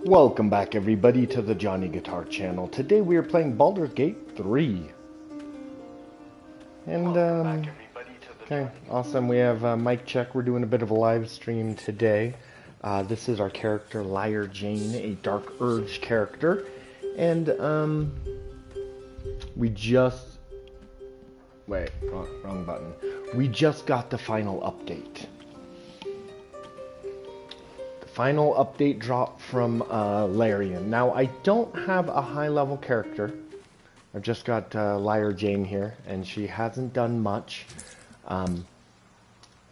Welcome back everybody to the Johnny Guitar channel. Today we are playing Baldur's Gate 3. And okay, awesome. We have mic check. We're doing a bit of a live stream today. This is our character Lyre Jane, a Dark Urge character. And we just wrong button. We just got the final update. Final update drop from Lyre. Now, I don't have a high-level character. I've just got Lyre Jane here, and she hasn't done much.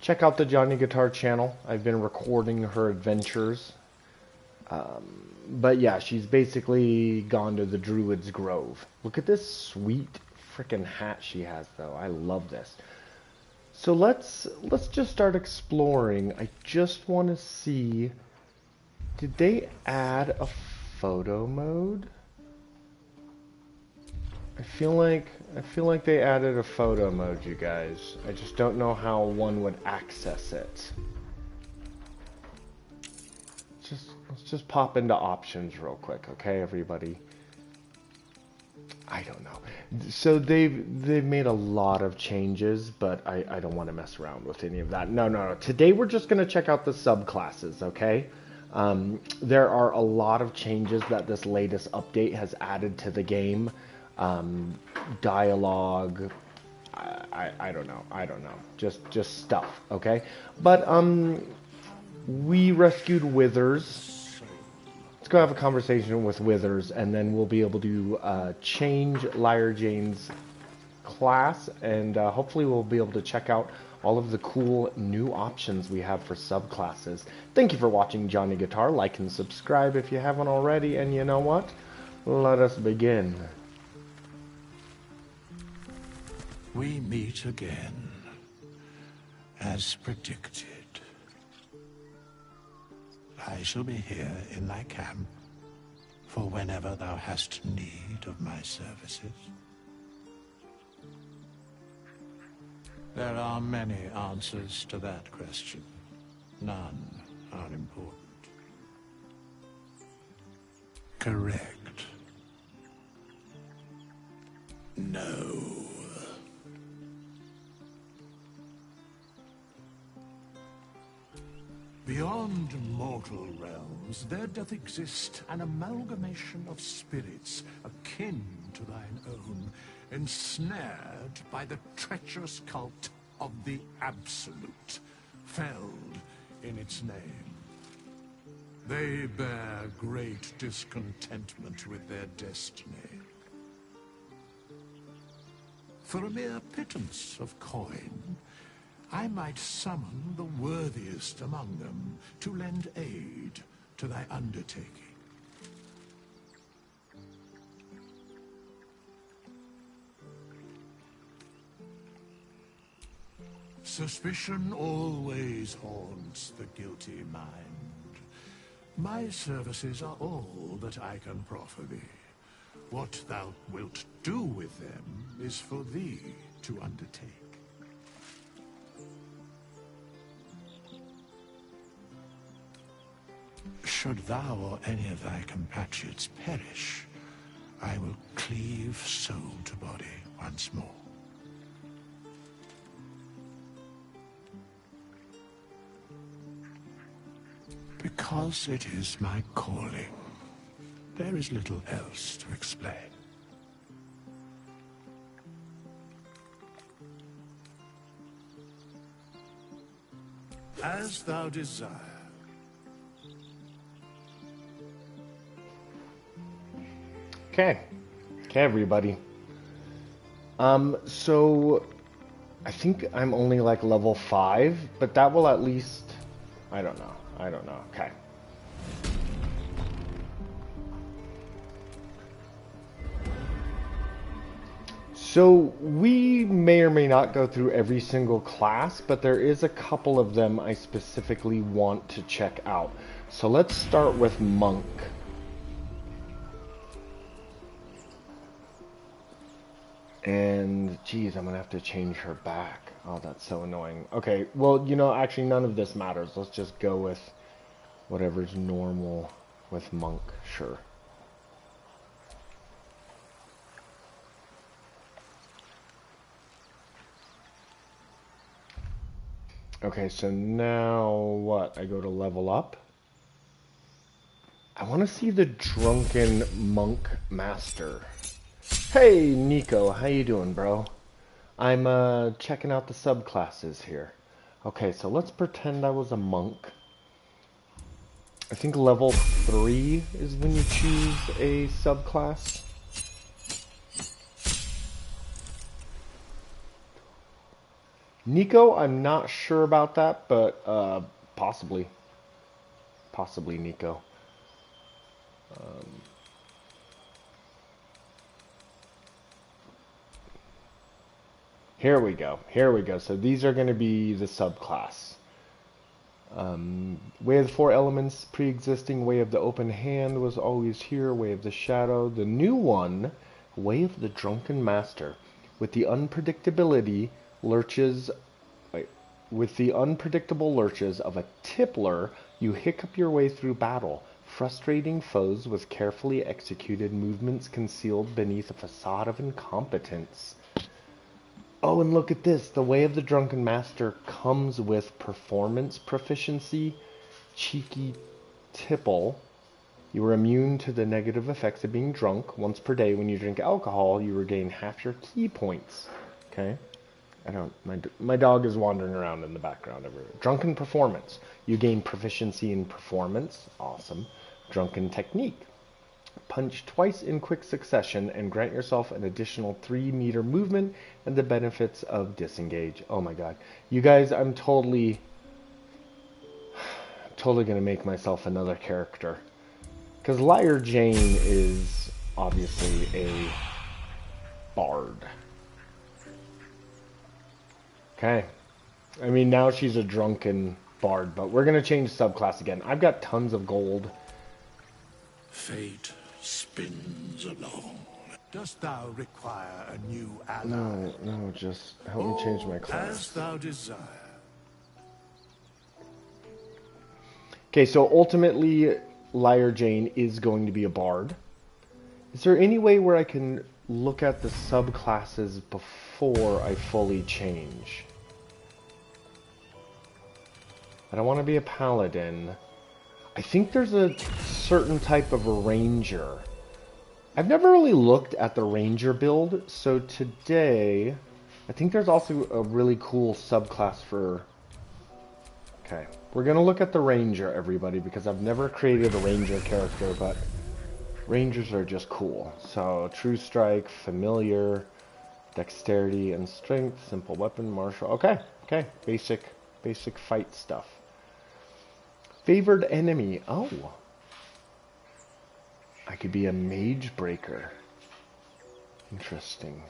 Check out the Johnny Guitar channel. I've been recording her adventures. But yeah, she's basically gone to the Druid's Grove. Look at this sweet freaking hat she has, though. I love this. So let's just start exploring. I just want to see... Did they add a photo mode? I feel like they added a photo mode, you guys. I just don't know how one would access it. Let's just pop into options real quick, okay, everybody? I don't know. So they've made a lot of changes, but I don't want to mess around with any of that. No. Today we're just gonna check out the subclasses, okay? There are a lot of changes that this latest update has added to the game. Dialogue, I don't know. Just stuff, okay? But, we rescued Withers. Let's go have a conversation with Withers, and then we'll be able to, change Lyre Jane's class, and, hopefully we'll be able to check out all of the cool new options we have for subclasses. Thank you for watching Johnny Guitar. Like and subscribe if you haven't already. And you know what? Let us begin. We meet again, as predicted. I shall be here in thy camp for whenever thou hast need of my services. There are many answers to that question. None are important. Correct. No. Beyond mortal realms, there doth exist an amalgamation of spirits akin to thine own, ensnared by the treacherous cult of the Absolute, felled in its name. They bear great discontentment with their destiny. For a mere pittance of coin, I might summon the worthiest among them to lend aid to thy undertaking. Suspicion always haunts the guilty mind. My services are all that I can proffer thee. What thou wilt do with them is for thee to undertake. Should thou or any of thy compatriots perish, I will cleave soul to body once more. Because it is my calling, there is little else to explain. As thou desire. Okay, everybody. So I think I'm only like level 5, but that will at least, I don't know. Okay. So we may or may not go through every single class, but there is a couple of them I specifically want to check out. So let's start with Monk. And, geez, I'm gonna have to change her back. Oh, that's so annoying. Okay, well, you know, actually none of this matters. Let's just go with whatever's normal. with monk, sure. Okay, so now what? I go to level up. I want to see the drunken monk master. Hey, Nico, how you doing, bro? I'm checking out the subclasses here. Okay, so let's pretend I was a monk. I think level 3 is when you choose a subclass. Nico, I'm not sure about that, but possibly. Possibly Nico. Here we go. Here we go. So these are going to be the subclass. Way of the Four Elements, pre-existing. Way of the Open Hand was always here. Way of the Shadow. The new one, Way of the Drunken Master. With the unpredictability lurches... Wait. With the unpredictable lurches of a tippler, you hiccup your way through battle, frustrating foes with carefully executed movements concealed beneath a facade of incompetence. Oh, and look at this. The Way of the Drunken Master comes with performance proficiency, cheeky tipple. You are immune to the negative effects of being drunk. Once per day when you drink alcohol, you regain half your key points. Okay? My dog is wandering around in the background everywhere. Drunken performance. You gain proficiency in performance. Awesome. Drunken technique. Punch twice in quick succession and grant yourself an additional 3-meter movement and the benefits of disengage. Oh my god. You guys, I'm totally gonna make myself another character. Because Lyre Jane is obviously a bard. Okay. I mean, now she's a drunken bard, but we're gonna change subclass again. I've got tons of gold. Fate spins along. Dost thou require a new ally? No, just help me change my class. As thou desire. Okay, so ultimately, Lyre Jane is going to be a bard. Is there any way where I can look at the subclasses before I fully change? I don't want to be a paladin. I think there's a certain type of a ranger. I've never really looked at the ranger build, so today I think there's also a really cool subclass for... Okay, we're going to look at the ranger, everybody, because I've never created a ranger character, but rangers are just cool. So, true strike, familiar, dexterity and strength, simple weapon, martial... Okay, basic fight stuff. Favored enemy. Oh. I could be a mage breaker. Interesting.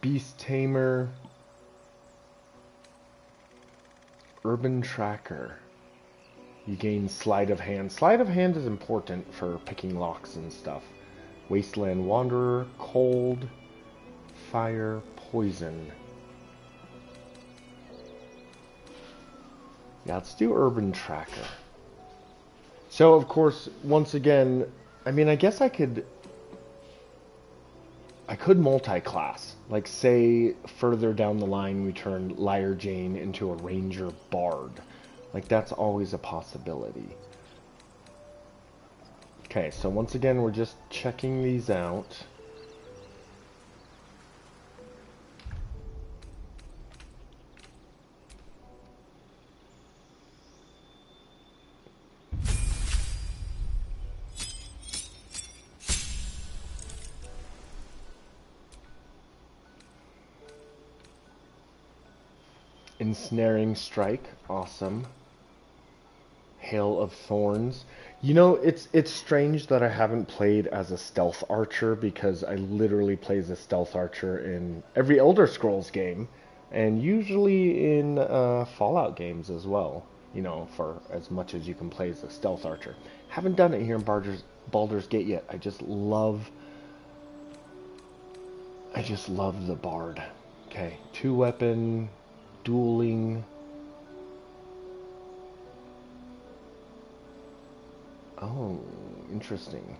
Beast tamer. Urban tracker. You gain sleight of hand. Sleight of hand is important for picking locks and stuff. Wasteland wanderer. Cold. Fire, poison. Yeah, let's do Urban Tracker. So, of course, once again, I mean, I guess I could multi-class. Like, say, further down the line, we turn Lyre Jane into a Ranger Bard. Like, that's always a possibility. Okay, so once again, we're just checking these out. Ensnaring Strike, awesome. Hail of Thorns. You know, it's strange that I haven't played as a stealth archer, because I literally play as a stealth archer in every Elder Scrolls game, and usually in Fallout games as well, you know, for as much as you can play as a stealth archer. Haven't done it here in Baldur's Gate yet. I just love the bard. Okay, 2-weapon, dueling. Oh, interesting.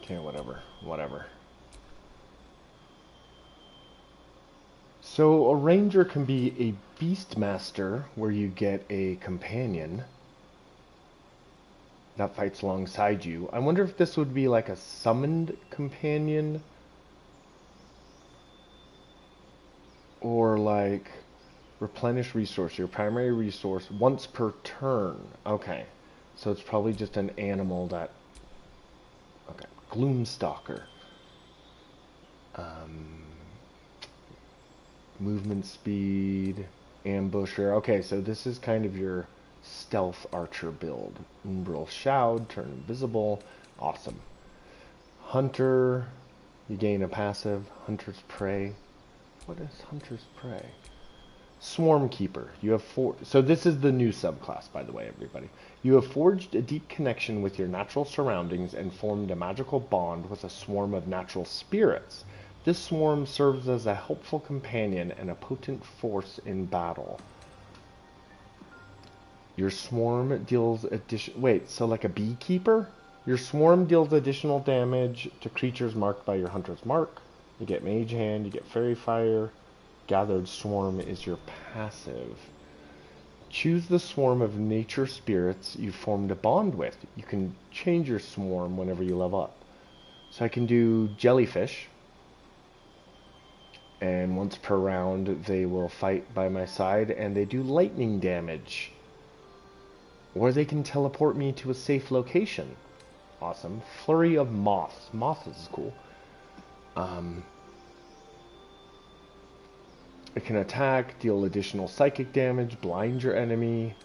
Okay, whatever. So a ranger can be a beastmaster where you get a companion that fights alongside you. I wonder if this would be like a summoned companion or like replenish resource, your primary resource once per turn. Okay. So it's probably just an animal that... Okay. Gloomstalker. Movement speed, ambusher. Okay, so this is kind of your stealth archer build. Umbral Shroud, turn invisible. Awesome. Hunter, you gain a passive. Hunter's Prey. What is Hunter's Prey? Swarm Keeper. You have so this is the new subclass, by the way, everybody. You have forged a deep connection with your natural surroundings and formed a magical bond with a swarm of natural spirits. This swarm serves as a helpful companion and a potent force in battle. Your swarm deals wait, so like a beekeeper? Your swarm deals additional damage to creatures marked by your hunter's mark. You get Mage Hand, you get Fairy Fire. Gathered Swarm is your passive. Choose the swarm of nature spirits you formed a bond with. You can change your swarm whenever you level up. So I can do Jellyfish. And once per round, they will fight by my side, and they do lightning damage. Or they can teleport me to a safe location. Awesome. Flurry of Moths. Moths is cool. It can attack, deal additional psychic damage, blind your enemy.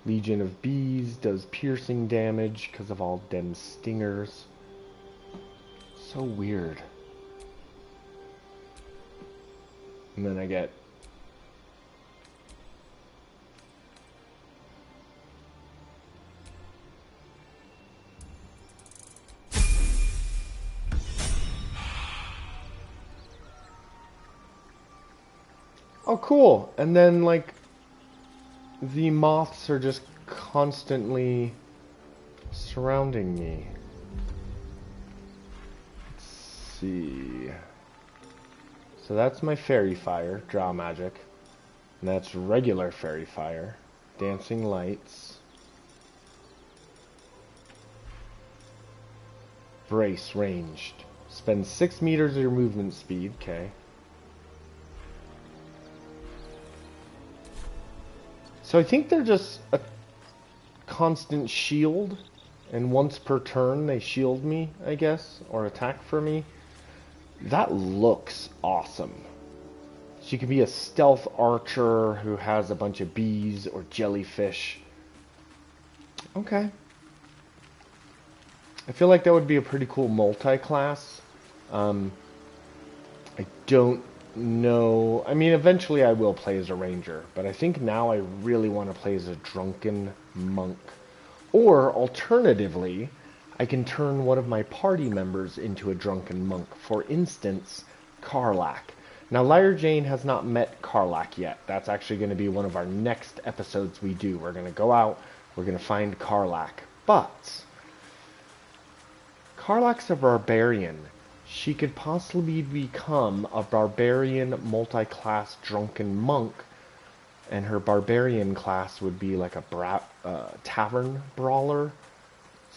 Legion of Bees does piercing damage because of all them stingers. So weird. And then I get... Oh, cool. And then, like, the moths are just constantly surrounding me. Let's see. So that's my Fairy Fire, Draw Magic. And that's regular Fairy Fire. Dancing Lights. Brace, ranged. Spend 6 meters of your movement speed, okay. So I think they're just a constant shield, and once per turn they shield me, I guess, or attack for me. That looks awesome. She could be a stealth archer who has a bunch of bees or jellyfish. Okay. I feel like that would be a pretty cool multi-class. I don't know. I mean, eventually I will play as a ranger, but I think now I really want to play as a drunken monk. Or, alternatively, I can turn one of my party members into a drunken monk. For instance, Karlach. Now, Lyre Jane has not met Karlach yet. That's actually going to be one of our next episodes we do. We're going to go out, we're going to find Karlach. But Karlach's a barbarian. She could possibly become a barbarian multi-class drunken monk, and her barbarian class would be like a tavern brawler.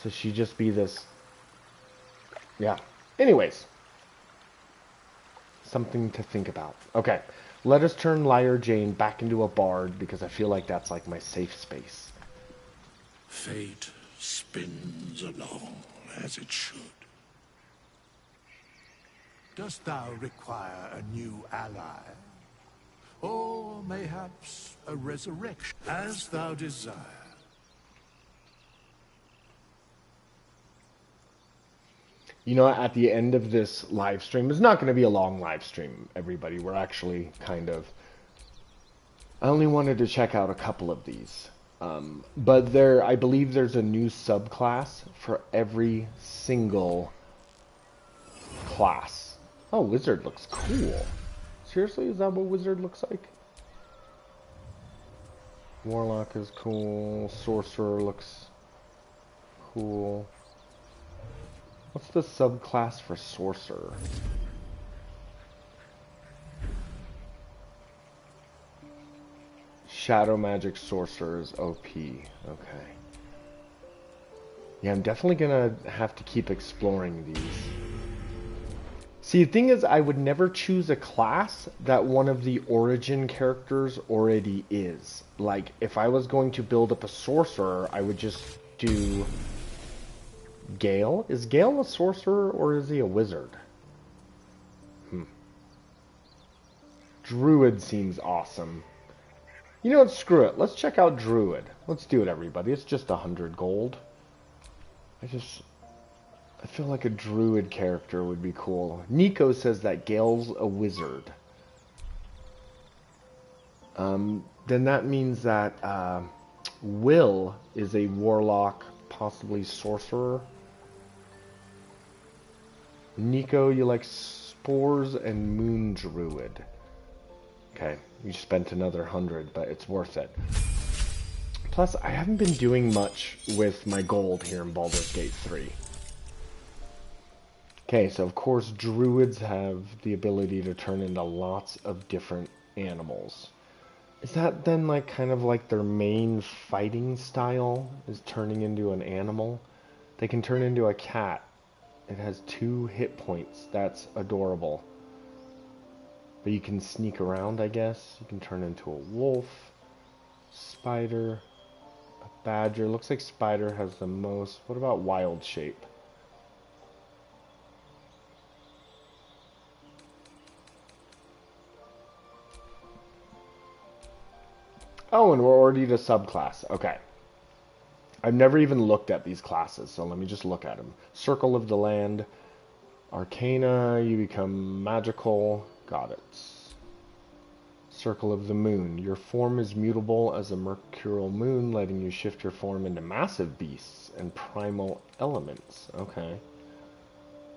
So she'd just be this... Yeah. Anyways. Something to think about. Okay. Let us turn Lyre Jane back into a bard, because I feel like that's like my safe space. Fate spins along as it should. Dost thou require a new ally? Or mayhaps a resurrection, as thou desire. You know, at the end of this live stream, it's not going to be a long live stream, everybody. We're actually kind of... I only wanted to check out a couple of these. But I believe there's a new subclass for every single class. Oh, wizard looks cool. Seriously, is that what wizard looks like? Warlock is cool. Sorcerer looks cool. What's the subclass for sorcerer? Shadow magic sorcerer is OP. Okay. Yeah, I'm definitely gonna have to keep exploring these. See, the thing is, I would never choose a class that one of the origin characters already is. Like, if I was going to build up a sorcerer, I would just do... Gale? Is Gale a sorcerer, or is he a wizard? Druid seems awesome. You know what? Screw it. Let's check out Druid. Let's do it, everybody. It's just 100 gold. I feel like a druid character would be cool. Nico says that Gale's a wizard. Then that means that Will is a warlock, possibly sorcerer. Nico, you like spores and moon druid. Okay, you spent another 100, but it's worth it. Plus, I haven't been doing much with my gold here in Baldur's Gate 3. Okay, so of course druids have the ability to turn into lots of different animals. Is that then like kind of like their main fighting style, is turning into an animal? They can turn into a cat. It has 2 hit points. That's adorable. But you can sneak around, I guess. You can turn into a wolf, spider, a badger. Looks like spider has the most. What about wild shape? Oh, and we're already to subclass. Okay. I've never even looked at these classes, so let me just look at them. Circle of the Land. Arcana, you become magical. Got it. Circle of the Moon. Your form is mutable as a mercurial moon, letting you shift your form into massive beasts and primal elements. Okay.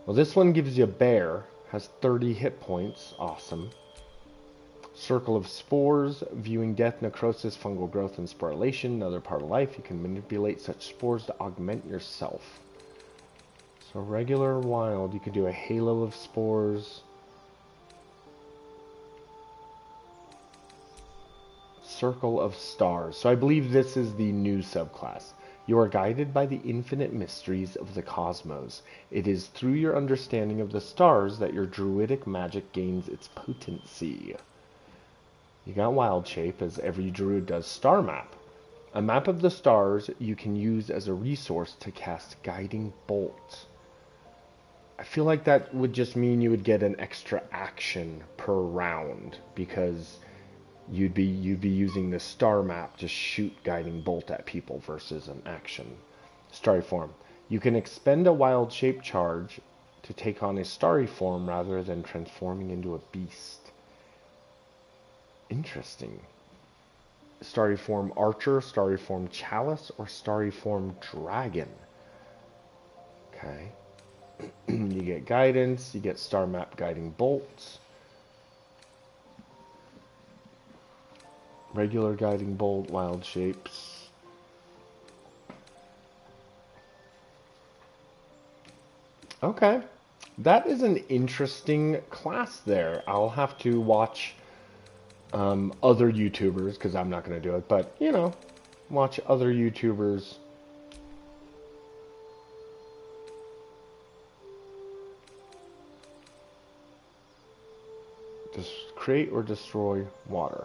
Well, this one gives you a bear. Has 30 hit points. Awesome. Circle of Spores, viewing death, necrosis, fungal growth, and sporulation, another part of life. You can manipulate such spores to augment yourself. So regular wild, you can do a halo of spores. Circle of Stars. So I believe this is the new subclass. You are guided by the infinite mysteries of the cosmos. It is through your understanding of the stars that your druidic magic gains its potency. You got wild shape, as every druid does. Star map. A map of the stars you can use as a resource to cast guiding bolts. I feel like that would just mean you would get an extra action per round, because you'd be using the star map to shoot guiding bolt at people versus an action. Starry form. You can expend a wild shape charge to take on a starry form rather than transforming into a beast. Interesting. Starry form archer, starry form chalice, or starry form dragon. Okay. You get guidance, you get star map guiding bolts. Regular guiding bolt, wild shapes. Okay. That is an interesting class there. I'll have to watch other YouTubers, because I'm not going to do it, but, you know, watch other YouTubers just create or destroy water.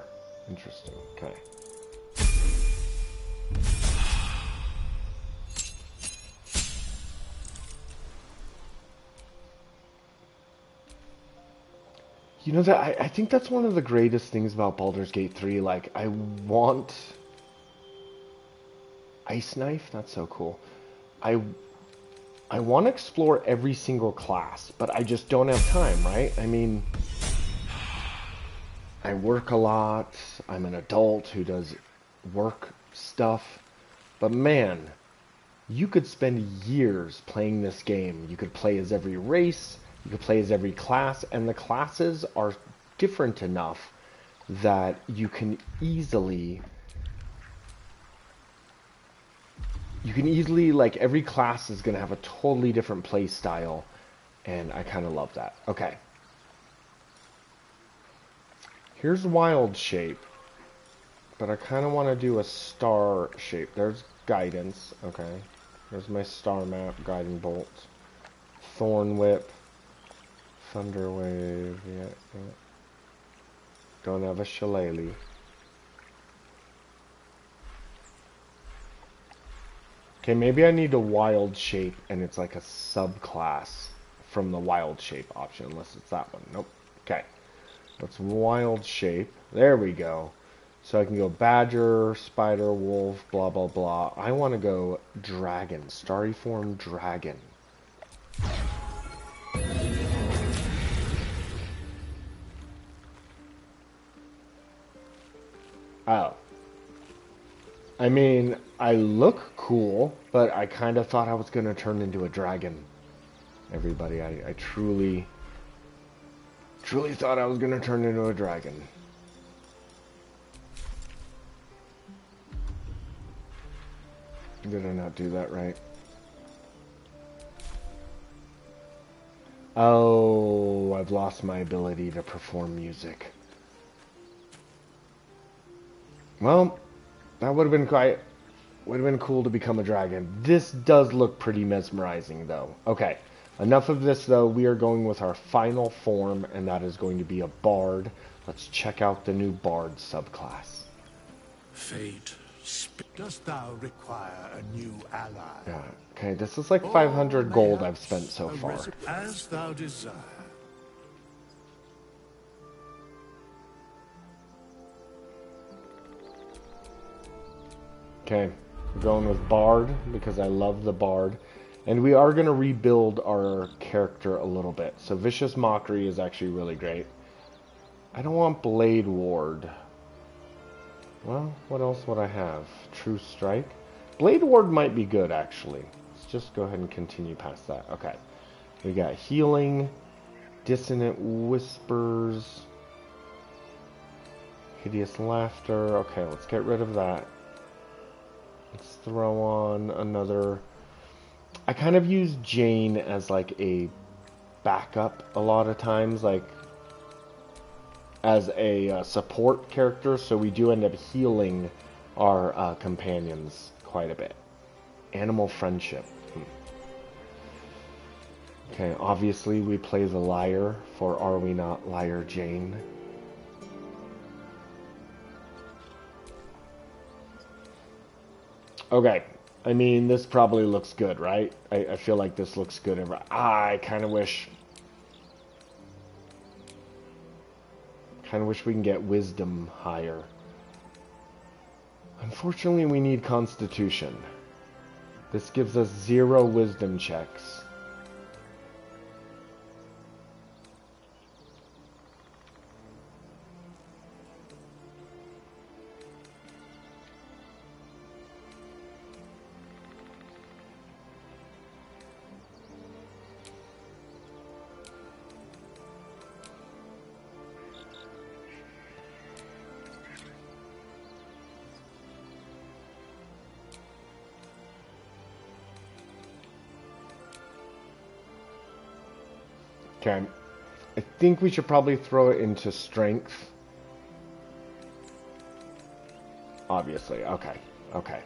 Interesting. Okay. You know, that I think that's one of the greatest things about Baldur's Gate 3. Like, I want Ice Knife. That's so cool. I want to explore every single class, but I just don't have time, right? I mean, I work a lot. I'm an adult who does work stuff. But man, you could spend years playing this game. You could play as every race, you could play as every class, and the classes are different enough that you can easily, like, every class is going to have a totally different play style, and I kind of love that. Okay. Here's wild shape, but I kind of want to do a star shape. There's guidance. Okay. There's my star map, guiding bolt, thorn whip, thunder wave. Yeah, yeah. Don't have a shillelagh. Okay, maybe I need a wild shape, and it's like a subclass from the wild shape option, unless it's that one. Nope. Okay. Let's wild shape. There we go. So I can go badger, spider, wolf, blah, blah, blah. I want to go dragon. Starry form dragon. Oh. I mean, I look cool, but I kind of thought I was going to turn into a dragon. Everybody, I truly thought I was going to turn into a dragon. Did I not do that right? Oh, I've lost my ability to perform music. Well, that would have been cool to become a dragon. This does look pretty mesmerizing, though. Okay, enough of this, though. We are going with our final form, and that is going to be a bard. Let's check out the new bard subclass. Fate, dost thou require a new ally? Yeah. Okay, this is like 500 gold I've spent so far. As thou desire. Okay, we're going with bard because I love the bard. And we are going to rebuild our character a little bit. So Vicious Mockery is actually really great. I don't want Blade Ward. Well, what else would I have? True Strike? Blade Ward might be good, actually. Let's just go ahead and continue past that. Okay. We got Healing, Dissonant Whispers, Hideous Laughter. Okay, let's get rid of that. Let's throw on another... I kind of use Jane as like a backup a lot of times, like as a support character, so we do end up healing our companions quite a bit. Animal Friendship. Okay, obviously we play the Lyre for Are We Not Lyre Jane. Okay, I mean, this probably looks good, right? I feel like this looks good. I kind of wish we can get wisdom higher. Unfortunately, we need Constitution. This gives us 0 wisdom checks. Okay, I think we should probably throw it into strength. Obviously, okay, okay.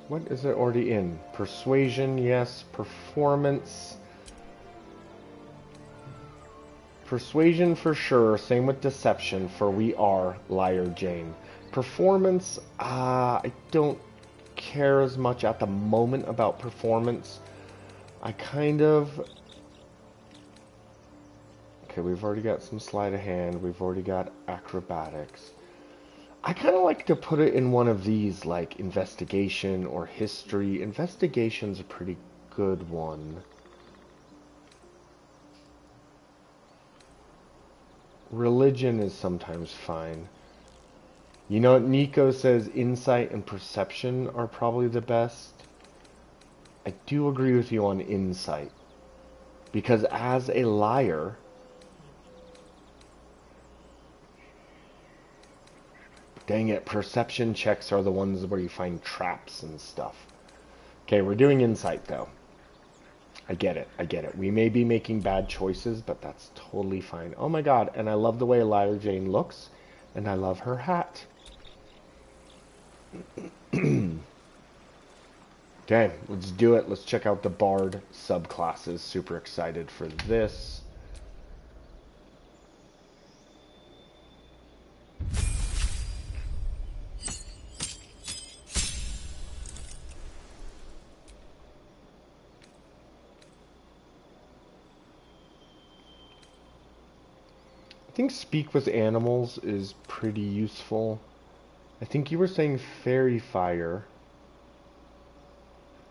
What is it already in? Persuasion, yes. Performance. Persuasion for sure, same with deception, for we are Lyre Jane. Performance, I don't care as much at the moment about performance. I kind of... Okay, we've already got some sleight of hand. We've already got acrobatics. I kind of like to put it in one of these, like investigation or history. Investigation's a pretty good one. Religion is sometimes fine. You know what Nico says, insight and perception are probably the best. I do agree with you on insight. Because as a liar, dang it, perception checks are the ones where you find traps and stuff. Okay, we're doing insight though. I get it, I get it. We may be making bad choices, but that's totally fine. Oh my god, and I love the way Lyre Jane looks, and I love her hat. Okay, let's do it. Let's check out the Bard subclasses. Super excited for this. I think Speak with Animals is pretty useful. I think you were saying Fairy Fire.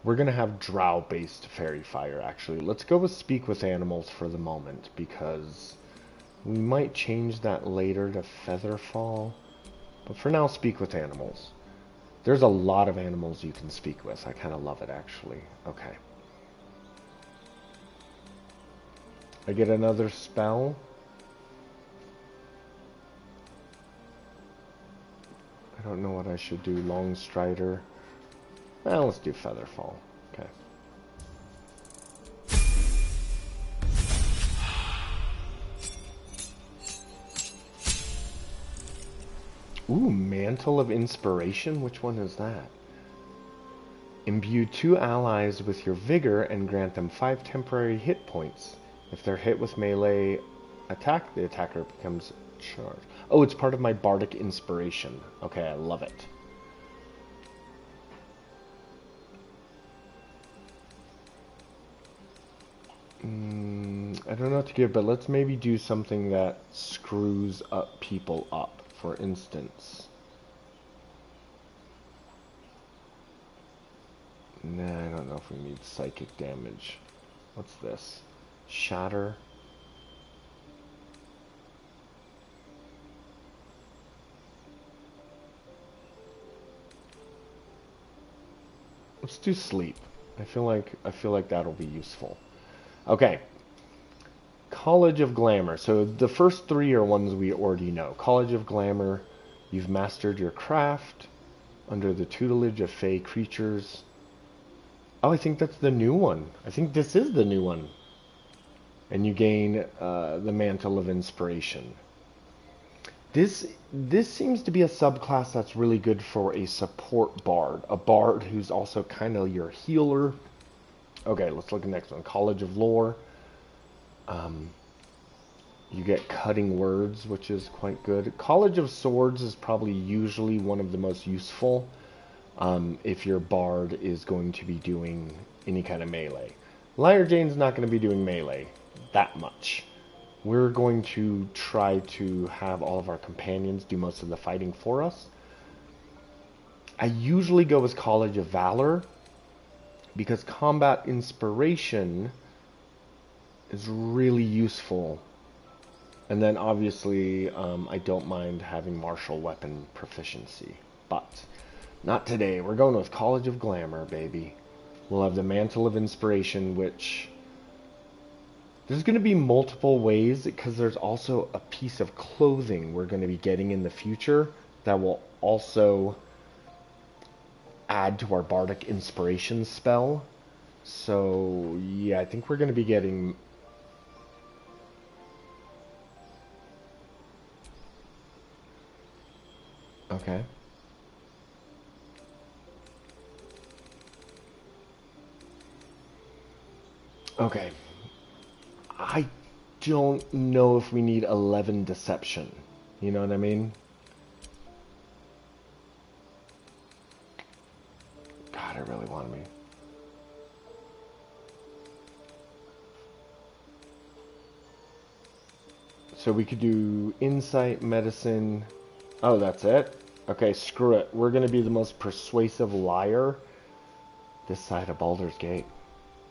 We're going to have Drow-based Fairy Fire, actually. Let's go with Speak with Animals for the moment, because we might change that later to Featherfall. But for now, Speak with Animals. There's a lot of animals you can speak with. I kind of love it, actually. Okay. I get another spell. I don't know what I should do. Long Strider. Well, let's do Featherfall. Okay. Ooh, Mantle of Inspiration? Which one is that? Imbue 2 allies with your vigor and grant them 5 temporary hit points. If they're hit with melee attack, the attacker becomes charged. Oh, it's part of my Bardic Inspiration. Okay, I love it. I don't know what to give, but let's maybe do something that screws up people up. For instance, nah, I don't know if we need psychic damage. What's this? Shatter. Let's do sleep. I feel like that'll be useful. Okay. College of Glamour. So the first 3 are ones we already know. College of Glamour, you've mastered your craft under the tutelage of fey creatures. Oh, I think that's the new one. I think this is the new one. And you gain the Mantle of Inspiration. This seems to be a subclass that's really good for a support bard. A bard who's also kind of your healer. Okay, let's look at the next one. College of Lore. You get Cutting Words, which is quite good. College of Swords is probably usually one of the most useful if your bard is going to be doing any kind of melee. Lyre Jane's not going to be doing melee that much. We're going to try to have all of our companions do most of the fighting for us. I usually go with College of Valor because Combat Inspiration is really useful. And then obviously I don't mind having martial weapon proficiency. But not today. We're going with College of Glamour, baby. We'll have the Mantle of Inspiration, which there's going to be multiple ways because there's also a piece of clothing we're going to be getting in the future that will also add to our Bardic Inspiration spell. So yeah, I think we're going to be getting... Okay. Okay. I don't know if we need 11 Deception. You know what I mean? God, I really want me. So we could do Insight, Medicine. Oh, that's it? Okay, screw it. We're going to be the most persuasive liar this side of Baldur's Gate.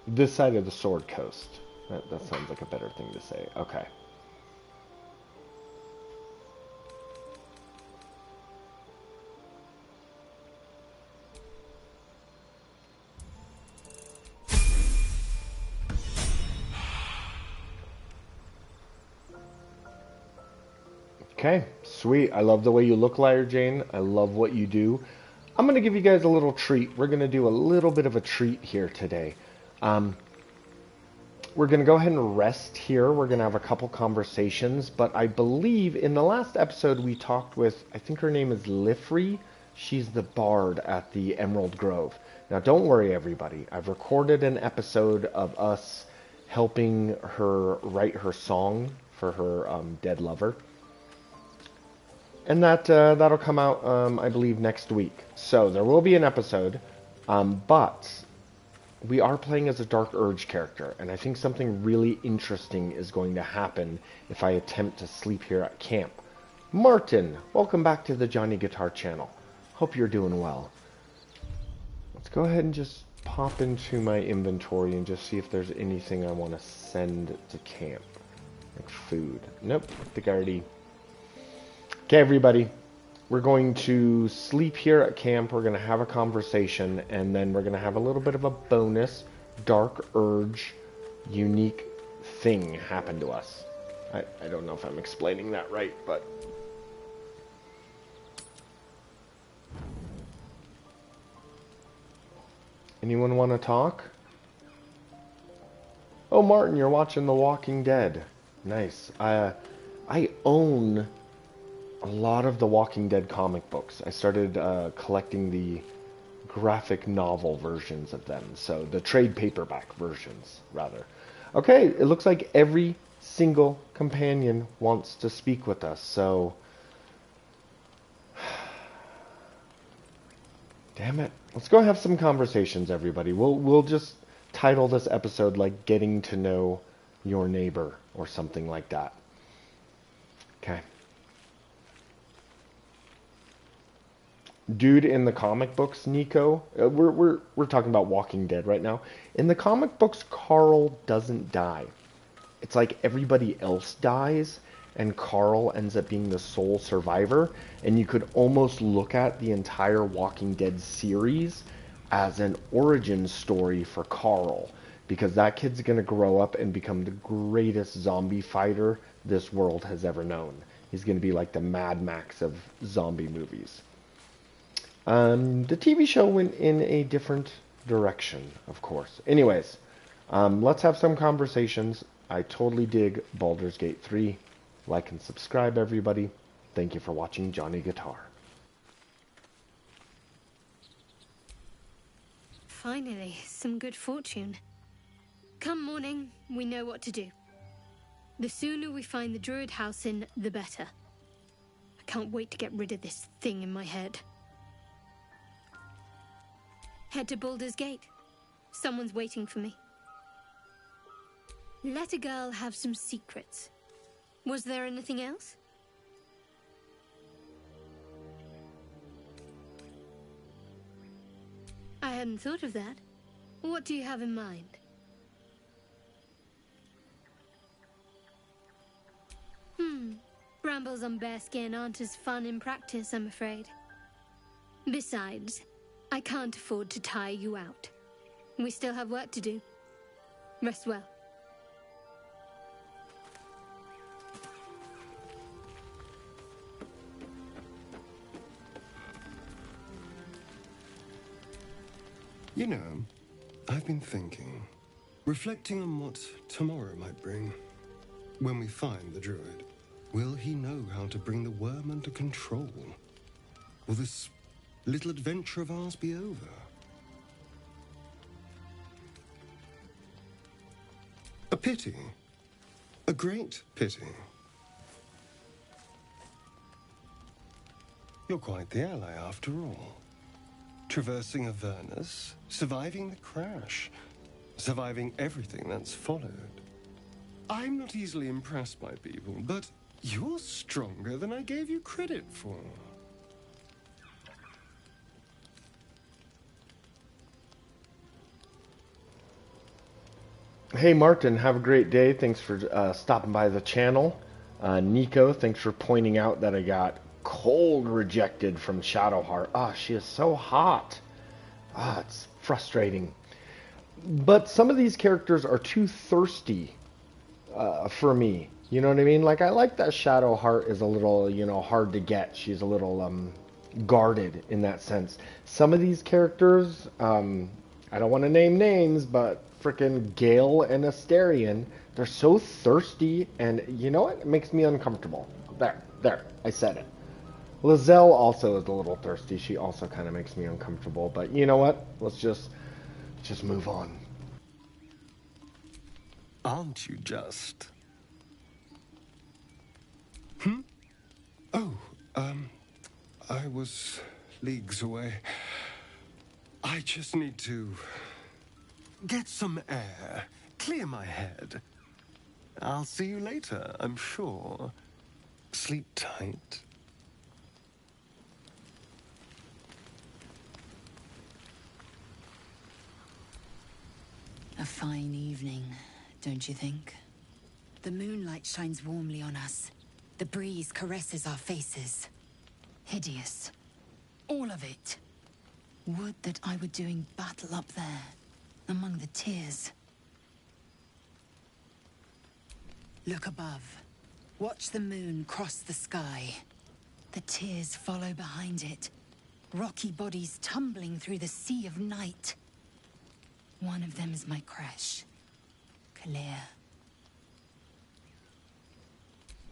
This side of the Sword Coast. That sounds like a better thing to say. Okay. Okay, sweet. I love the way you look, Lyre Jane. I love what you do. I'm going to give you guys a little treat. We're going to do a little bit of a treat here today. We're going to go ahead and rest here. We're going to have a couple conversations, but I believe in the last episode we talked with, I think her name is Lyfrey. She's the bard at the Emerald Grove. Now, don't worry, everybody. I've recorded an episode of us helping her write her song for her dead lover. And that'll come out, I believe, next week. So there will be an episode, but we are playing as a Dark Urge character, and I think something really interesting is going to happen if I attempt to sleep here at camp. Martin, welcome back to the Johnny Guitar channel. Hope you're doing well. Let's go ahead and just pop into my inventory and just see if there's anything I want to send to camp. Like food. Nope, I think I already... Okay, everybody, we're going to sleep here at camp. We're going to have a conversation, and then we're going to have a little bit of a bonus Dark Urge unique thing happen to us. I don't know if I'm explaining that right, but... Anyone want to talk? Oh, Martin, you're watching The Walking Dead. Nice. I own a lot of the Walking Dead comic books. I started collecting the graphic novel versions of them. So the trade paperback versions, rather. Okay, it looks like every single companion wants to speak with us. So, damn it. Let's go have some conversations, everybody. We'll just title this episode like Getting to Know Your Neighbor or something like that. Okay. Dude, in the comic books, Nico, we're talking about Walking Dead right now. In the comic books, Carl doesn't die. It's like everybody else dies, and Carl ends up being the sole survivor. And you could almost look at the entire Walking Dead series as an origin story for Carl, because that kid's going to grow up and become the greatest zombie fighter this world has ever known. He's going to be like the Mad Max of zombie movies. The TV show went in a different direction, of course. Anyways, let's have some conversations. I totally dig Baldur's Gate 3. Like and subscribe, everybody. Thank you for watching Johnny Guitar. Finally, some good fortune. Come morning, we know what to do. The sooner we find the Druid house in, the better. I can't wait to get rid of this thing in my head. Head to Baldur's Gate. Someone's waiting for me. Let a girl have some secrets. Was there anything else? I hadn't thought of that. What do you have in mind? Brambles on bearskin aren't as fun in practice, I'm afraid. Besides, I can't afford to tire you out. We still have work to do. Rest well. You know, I've been thinking, reflecting on what tomorrow might bring. When we find the druid, will he know how to bring the worm under control? Will this little adventure of ours be over? A pity. A great pity. You're quite the ally after all. Traversing Avernus, surviving the crash, surviving everything that's followed. I'm not easily impressed by people, but you're stronger than I gave you credit for. Hey Martin, have a great day. Thanks for stopping by the channel. Nico, thanks for pointing out that I got cold rejected from Shadowheart. Ah, she is so hot. Ah, it's frustrating. But some of these characters are too thirsty for me. You know what I mean? Like, I like that Shadowheart is a little, hard to get. She's a little guarded in that sense. Some of these characters, I don't want to name names, but frickin' Gale and Asterion, they're so thirsty, and you know what? It makes me uncomfortable. There, I said it. Lizelle also is a little thirsty. She also kind of makes me uncomfortable, but you know what? Let's just move on. Aren't you just? Oh, I was leagues away. I just need to get some air, clear my head. I'll see you later, I'm sure. Sleep tight. A fine evening, don't you think? The moonlight shines warmly on us. The breeze caresses our faces. Hideous. All of it. Would that I were doing battle up there, among the tears. Look above. Watch the moon cross the sky. The tears follow behind it. Rocky bodies tumbling through the sea of night. One of them is my crush, Lyre.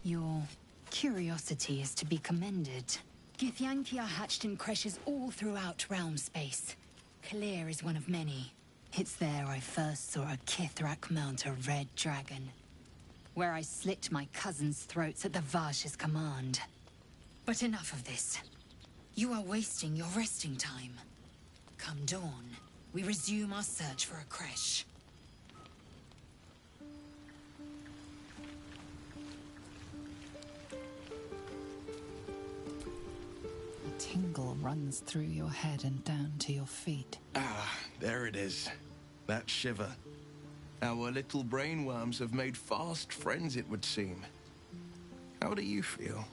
Your curiosity is to be commended. Githyanki are hatched in creches all throughout realm space. Lyre is one of many. It's there I first saw a Kithrak mount a red dragon, where I slit my cousins' throats at the Vash's command. But enough of this. You are wasting your resting time. Come dawn, we resume our search for a creche. A tingle runs through your head and down to your feet. Ah, there it is. That shiver. Our little brainworms have made fast friends, it would seem. How do you feel?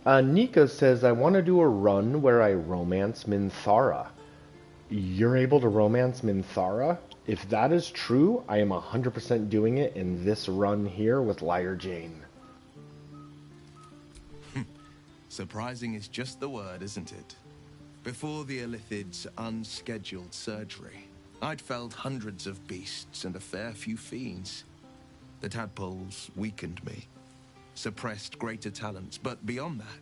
Nika says, I want to do a run where I romance Minthara. You're able to romance Minthara? If that is true, I am 100% doing it in this run here with Lyre Jane. Surprising is just the word, isn't it? Before the Illithid's unscheduled surgery, I'd felled hundreds of beasts and a fair few fiends. The tadpoles weakened me, suppressed greater talents, but beyond that,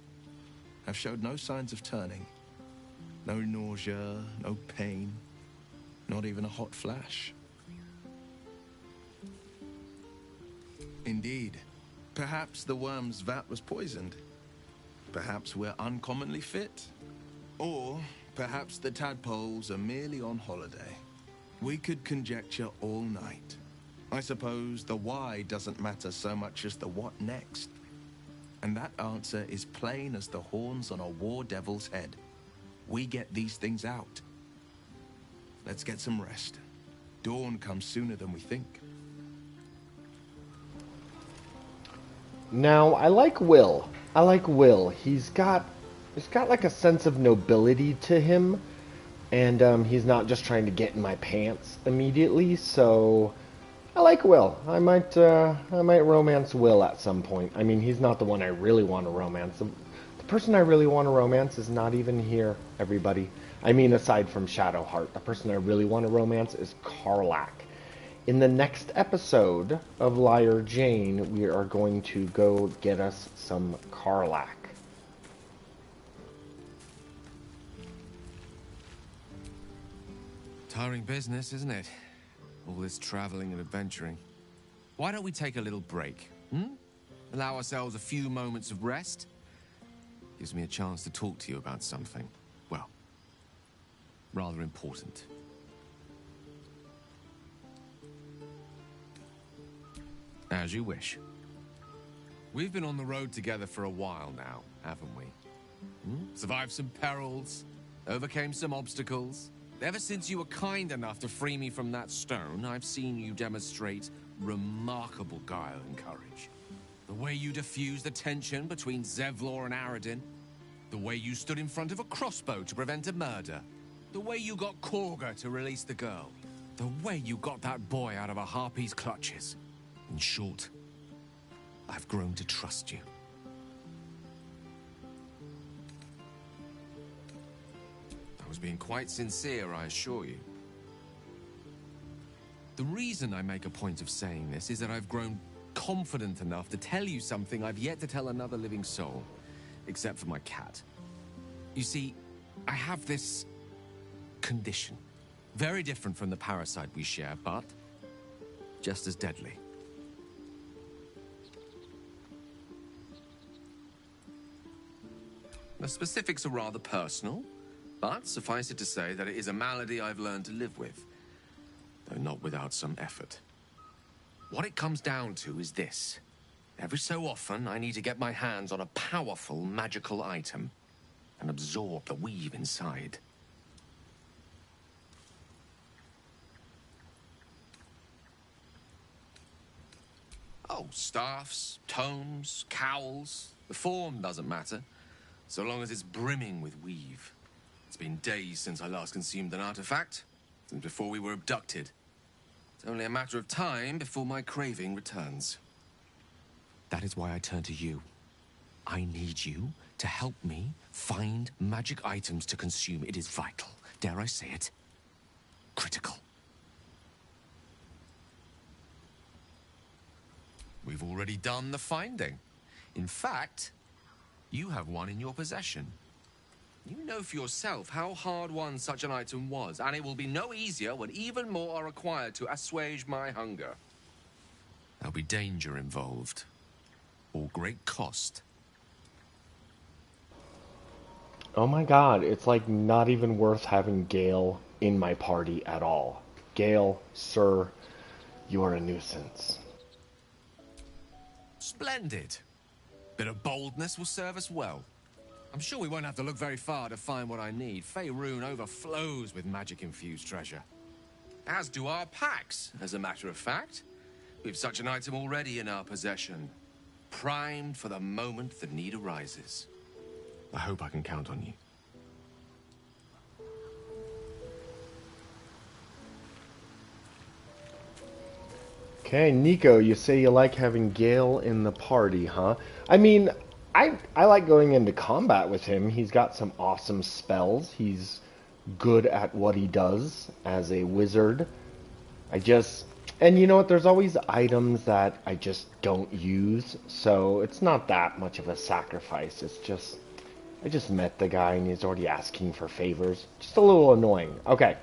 I've showed no signs of turning. No nausea, no pain, not even a hot flash. Indeed, perhaps the worm's vat was poisoned. Perhaps we're uncommonly fit. Or perhaps the tadpoles are merely on holiday. We could conjecture all night. I suppose the why doesn't matter so much as the what next. And that answer is plain as the horns on a war devil's head. We get these things out. Let's get some rest. Dawn comes sooner than we think. Now, I like Will. He's got like a sense of nobility to him, and he's not just trying to get in my pants immediately. So I like Will. I might romance Will at some point. I mean, he's not the one I really want to romance. The person I really want to romance is not even here, everybody. I mean, aside from Shadowheart, the person I really want to romance is Karlach. In the next episode of Lyre Jane, we are going to go get us some Karlach. Tiring business, isn't it? All this traveling and adventuring. Why don't we take a little break? Allow ourselves a few moments of rest? Gives me a chance to talk to you about something, well, rather important. As you wish. We've been on the road together for a while now, haven't we? Survived some perils, overcame some obstacles. Ever since you were kind enough to free me from that stone, I've seen you demonstrate remarkable guile and courage. The way you diffused the tension between Zevlor and Aradin. The way you stood in front of a crossbow to prevent a murder. The way you got Korga to release the girl. The way you got that boy out of a harpy's clutches. In short, I've grown to trust you. I was being quite sincere, I assure you. The reason I make a point of saying this is that I've grown confident enough to tell you something I've yet to tell another living soul, except for my cat. You see, I have this condition. Very different from the parasite we share, but just as deadly. The specifics are rather personal, but suffice it to say that it is a malady I've learned to live with, though not without some effort. What it comes down to is this. Every so often, I need to get my hands on a powerful magical item and absorb the weave inside. Oh, staffs, tomes, cowls. The form doesn't matter, so long as it's brimming with weave. It's been days since I last consumed an artifact, since before we were abducted. It's only a matter of time before my craving returns. That is why I turn to you. I need you to help me find magic items to consume. It is vital. Dare I say it? Critical. We've already done the finding. In fact, you have one in your possession. You know for yourself how hard-won such an item was, and it will be no easier when even more are required to assuage my hunger. There'll be danger involved, or great cost. Oh my god, it's like not even worth having Gale in my party at all. Gale, sir, you are a nuisance. Splendid. Bit of boldness will serve us well. I'm sure we won't have to look very far to find what I need. Faerun overflows with magic-infused treasure. As do our packs, as a matter of fact. We've such an item already in our possession. Primed for the moment the need arises. I hope I can count on you. Okay, Nico, you say you like having Gale in the party, huh? I mean, I like going into combat with him. He's got some awesome spells. He's good at what he does as a wizard. And you know what? There's always items that I just don't use, so it's not that much of a sacrifice. It's just, I just met the guy and he's already asking for favors. Just a little annoying. Okay.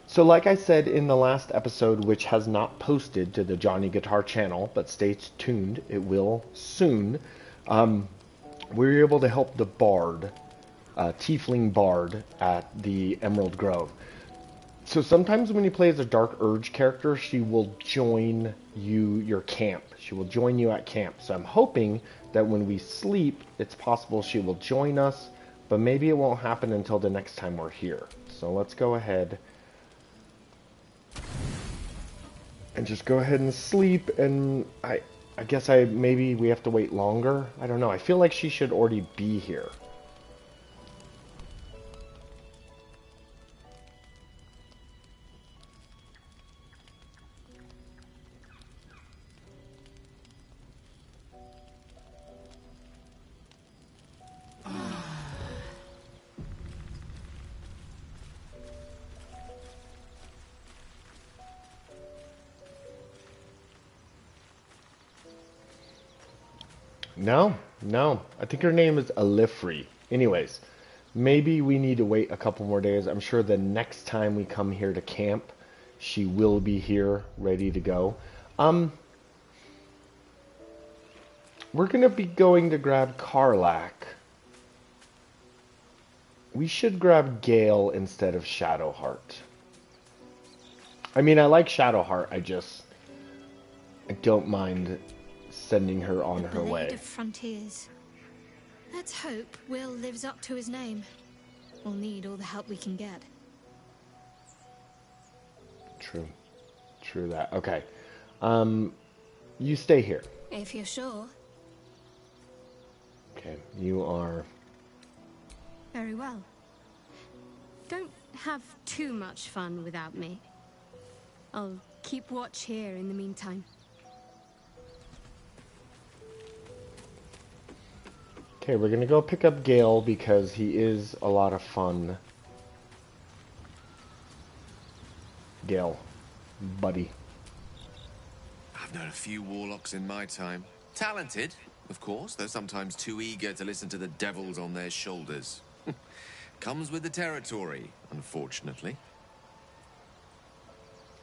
So like I said in the last episode, which has not posted to the Johnny Guitar channel, but stay tuned, it will soon, we were able to help the bard, tiefling bard, at the Emerald Grove. So sometimes when you play as a Dark Urge character, she will join your camp. She will join you at camp. So I'm hoping that when we sleep, it's possible she will join us, but maybe it won't happen until the next time we're here. So let's go ahead and just go ahead and sleep, and I guess maybe we have to wait longer. I don't know. I feel like she should already be here. No. I think her name is Alifri. Anyways, maybe we need to wait a couple more days. I'm sure the next time we come here to camp, she will be here, ready to go. We're going to be going to grab Karlach. We should grab Gale instead of Shadowheart. I mean, I like Shadowheart. I don't mind sending her on her way. Blade of Frontiers. Let's hope Will lives up to his name. We'll need all the help we can get. True. True that. Okay. You stay here. If you're sure. Okay, you are... Very well. Don't have too much fun without me. I'll keep watch here in the meantime. Okay, we're gonna go pick up Gale because he is a lot of fun. Gale, buddy. I've known a few warlocks in my time. Talented, of course, though sometimes too eager to listen to the devils on their shoulders. Comes with the territory, unfortunately.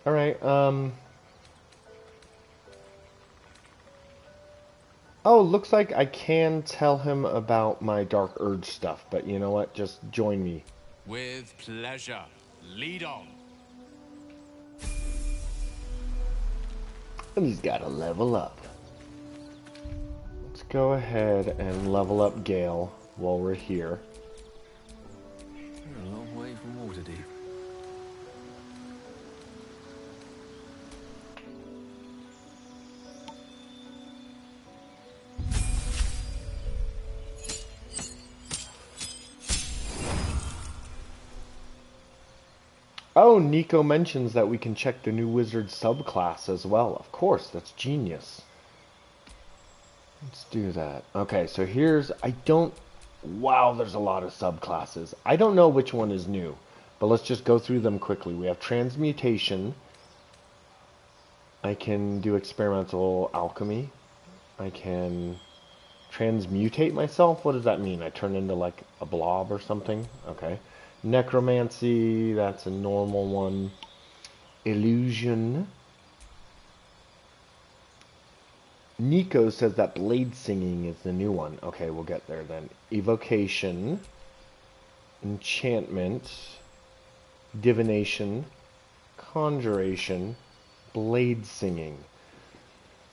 Alright, oh, looks like I can tell him about my Dark Urge stuff, but you know what? Just join me. With pleasure. Lead on. And he's gotta level up. Let's go ahead and level up Gale while we're here. You're a long way from Waterdeep. Oh, Nico mentions that we can check the new wizard subclass as well. Of course, that's genius. Let's do that. Okay, so here's... Wow, there's a lot of subclasses. I don't know which one is new, but let's just go through them quickly. We have transmutation. I can do experimental alchemy. I can transmutate myself. What does that mean? I turn into like a blob or something? Okay. Necromancy, that's a normal one. Illusion. Nico says that blade singing is the new one. Okay, we'll get there then. Evocation. Enchantment. Divination. Conjuration. Blade singing.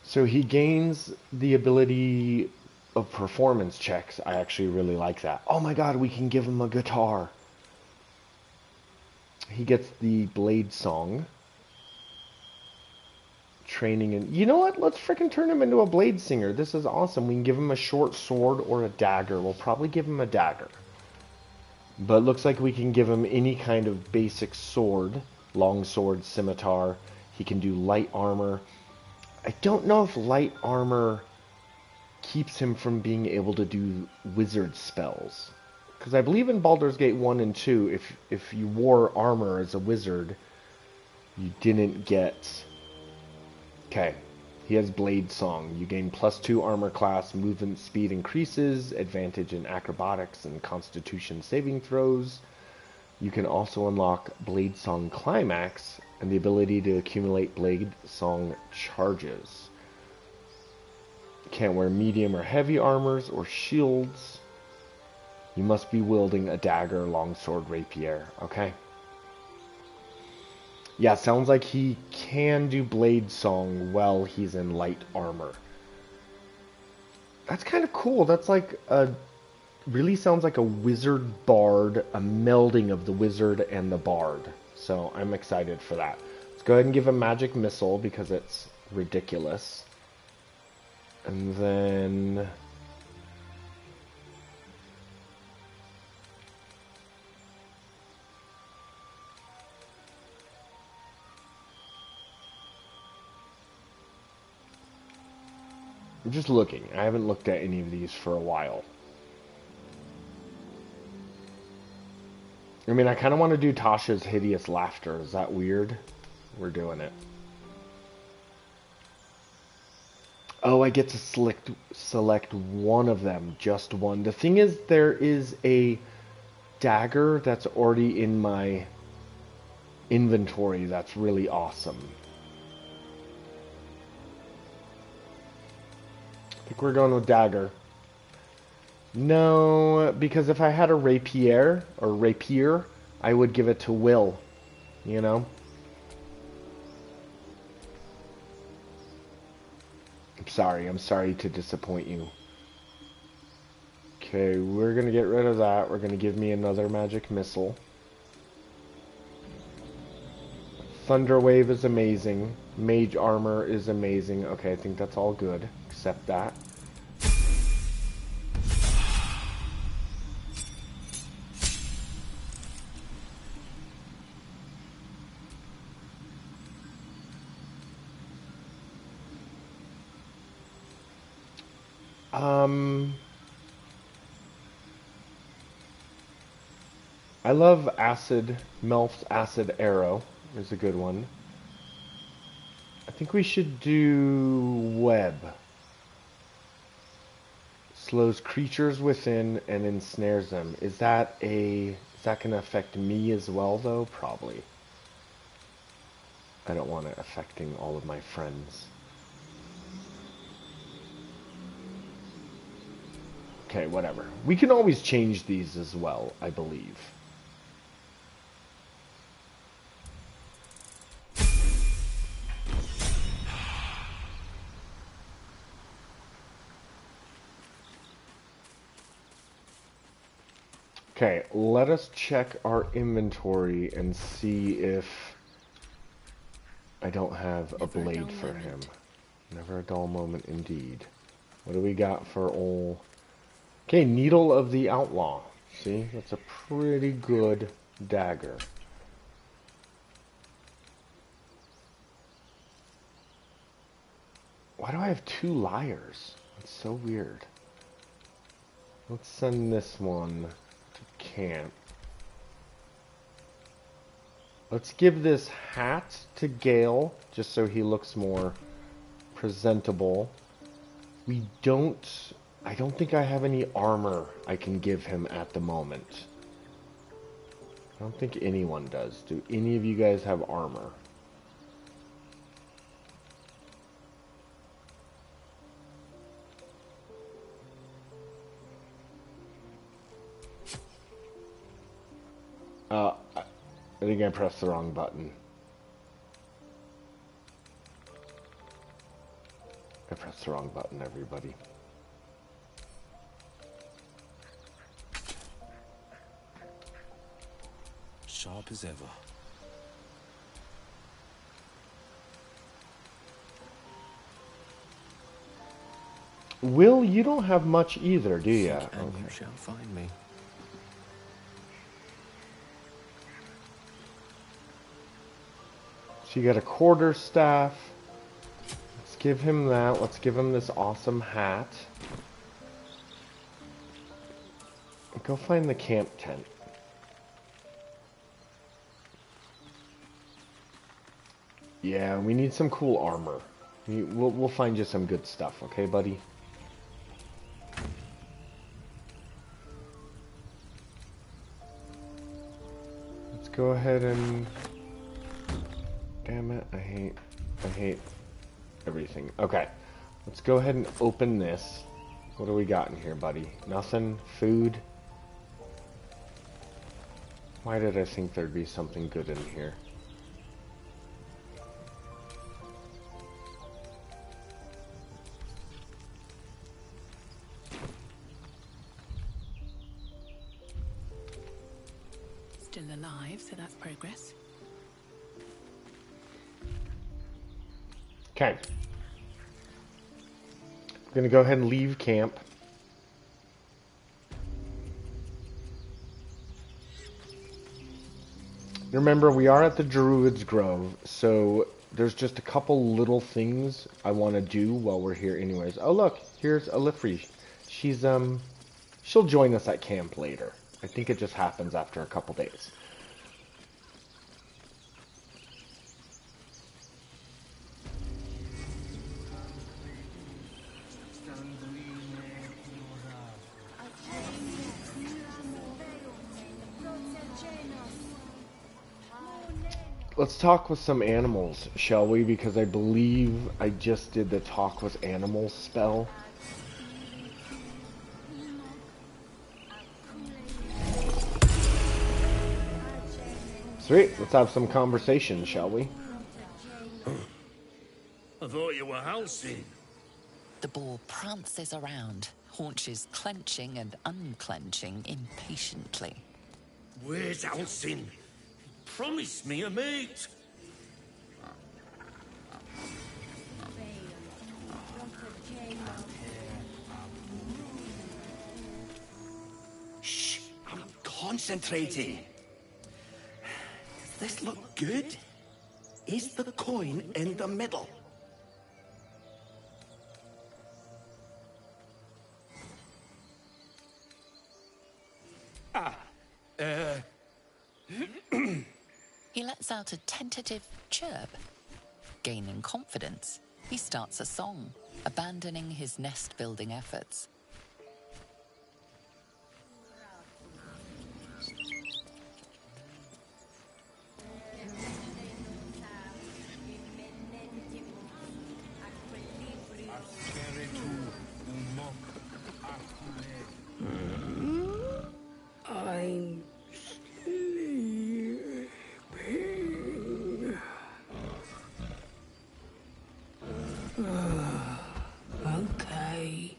So he gains the ability of performance checks. I actually really like that. Oh my god, we can give him a guitar. He gets the blade song. Training and... You know what? Let's freaking turn him into a blade singer. This is awesome. We can give him a short sword or a dagger. We'll probably give him a dagger. But it looks like we can give him any kind of basic sword. Long sword, scimitar. He can do light armor. I don't know if light armor keeps him from being able to do wizard spells. Because I believe in Baldur's Gate 1 and 2, if you wore armor as a wizard, you didn't get... Okay, he has Blade Song. You gain +2 armor class, movement speed increases, advantage in acrobatics and constitution saving throws. You can also unlock Blade Song Climax and the ability to accumulate Blade Song charges. Can't wear medium or heavy armors or shields. You must be wielding a dagger, longsword, rapier. Okay. Yeah, sounds like he can do Blade Song while he's in light armor. That's kind of cool. That's like a... Really sounds like a wizard bard, a melding of the wizard and the bard. So I'm excited for that. Let's go ahead and give him Magic Missile because it's ridiculous. And then... I'm just looking. I haven't looked at any of these for a while. I mean, I kind of want to do Tasha's Hideous Laughter. Is that weird? We're doing it. Oh, I get to select one of them. Just one. The thing is, there is a dagger that's already in my inventory that's really awesome. I think we're going with dagger. No, because if I had a rapier, I would give it to Will, you know? I'm sorry to disappoint you. Okay, we're gonna get rid of that. We're gonna give me another magic missile. Thunder Wave is amazing. Mage Armor is amazing. Okay, I think that's all good, except that. I love Acid, Melf's Acid Arrow is a good one. I think we should do Web. Slows creatures within and ensnares them. Is that gonna affect me as well though? Probably. I don't want it affecting all of my friends. Okay, whatever. We can always change these as well, I believe. Okay, let us check our inventory and see if I don't have a blade for him. Never a dull moment indeed. What do we got for old... Okay, Needle of the Outlaw. See, that's a pretty good dagger. Why do I have 2 lyres? That's so weird. Let's send this one to camp. Let's give this hat to Gale, just so he looks more presentable. I don't think I have any armor I can give him at the moment. I don't think anyone does. Do any of you guys have armor? I think I pressed the wrong button. I pressed the wrong button, everybody. Sharp as ever. Will, you don't have much either, do you? Seek and you shall find me. So you got a quarterstaff. Let's give him that. Let's give him this awesome hat. Go find the camp tent. Yeah, we need some cool armor. We'll find you some good stuff, okay, buddy? Let's go ahead and... Damn it, I hate everything. Okay, let's go ahead and open this. What do we got in here, buddy? Nothing? Food? Why did I think there'd be something good in here? Still alive, so that's progress. Okay. I'm gonna go ahead and leave camp. Remember, we are at the Druid's Grove, so there's just a couple little things I want to do while we're here anyways. Oh look, here's Alifri. She'll join us at camp later. I think it just happens after a couple days. Let's talk with some animals, shall we? Because I believe I just did the talk with animals spell. Sweet, let's have some conversation, shall we? I thought you were Halcyon. The bull prances around, haunches clenching and unclenching impatiently. Where's Alcin? Promise me a mate. Shh, I'm concentrating. Does this look good? Is the coin in the middle? He lets out a tentative chirp. Gaining confidence, he starts a song, abandoning his nest-building efforts. I'm sleeping. Okay.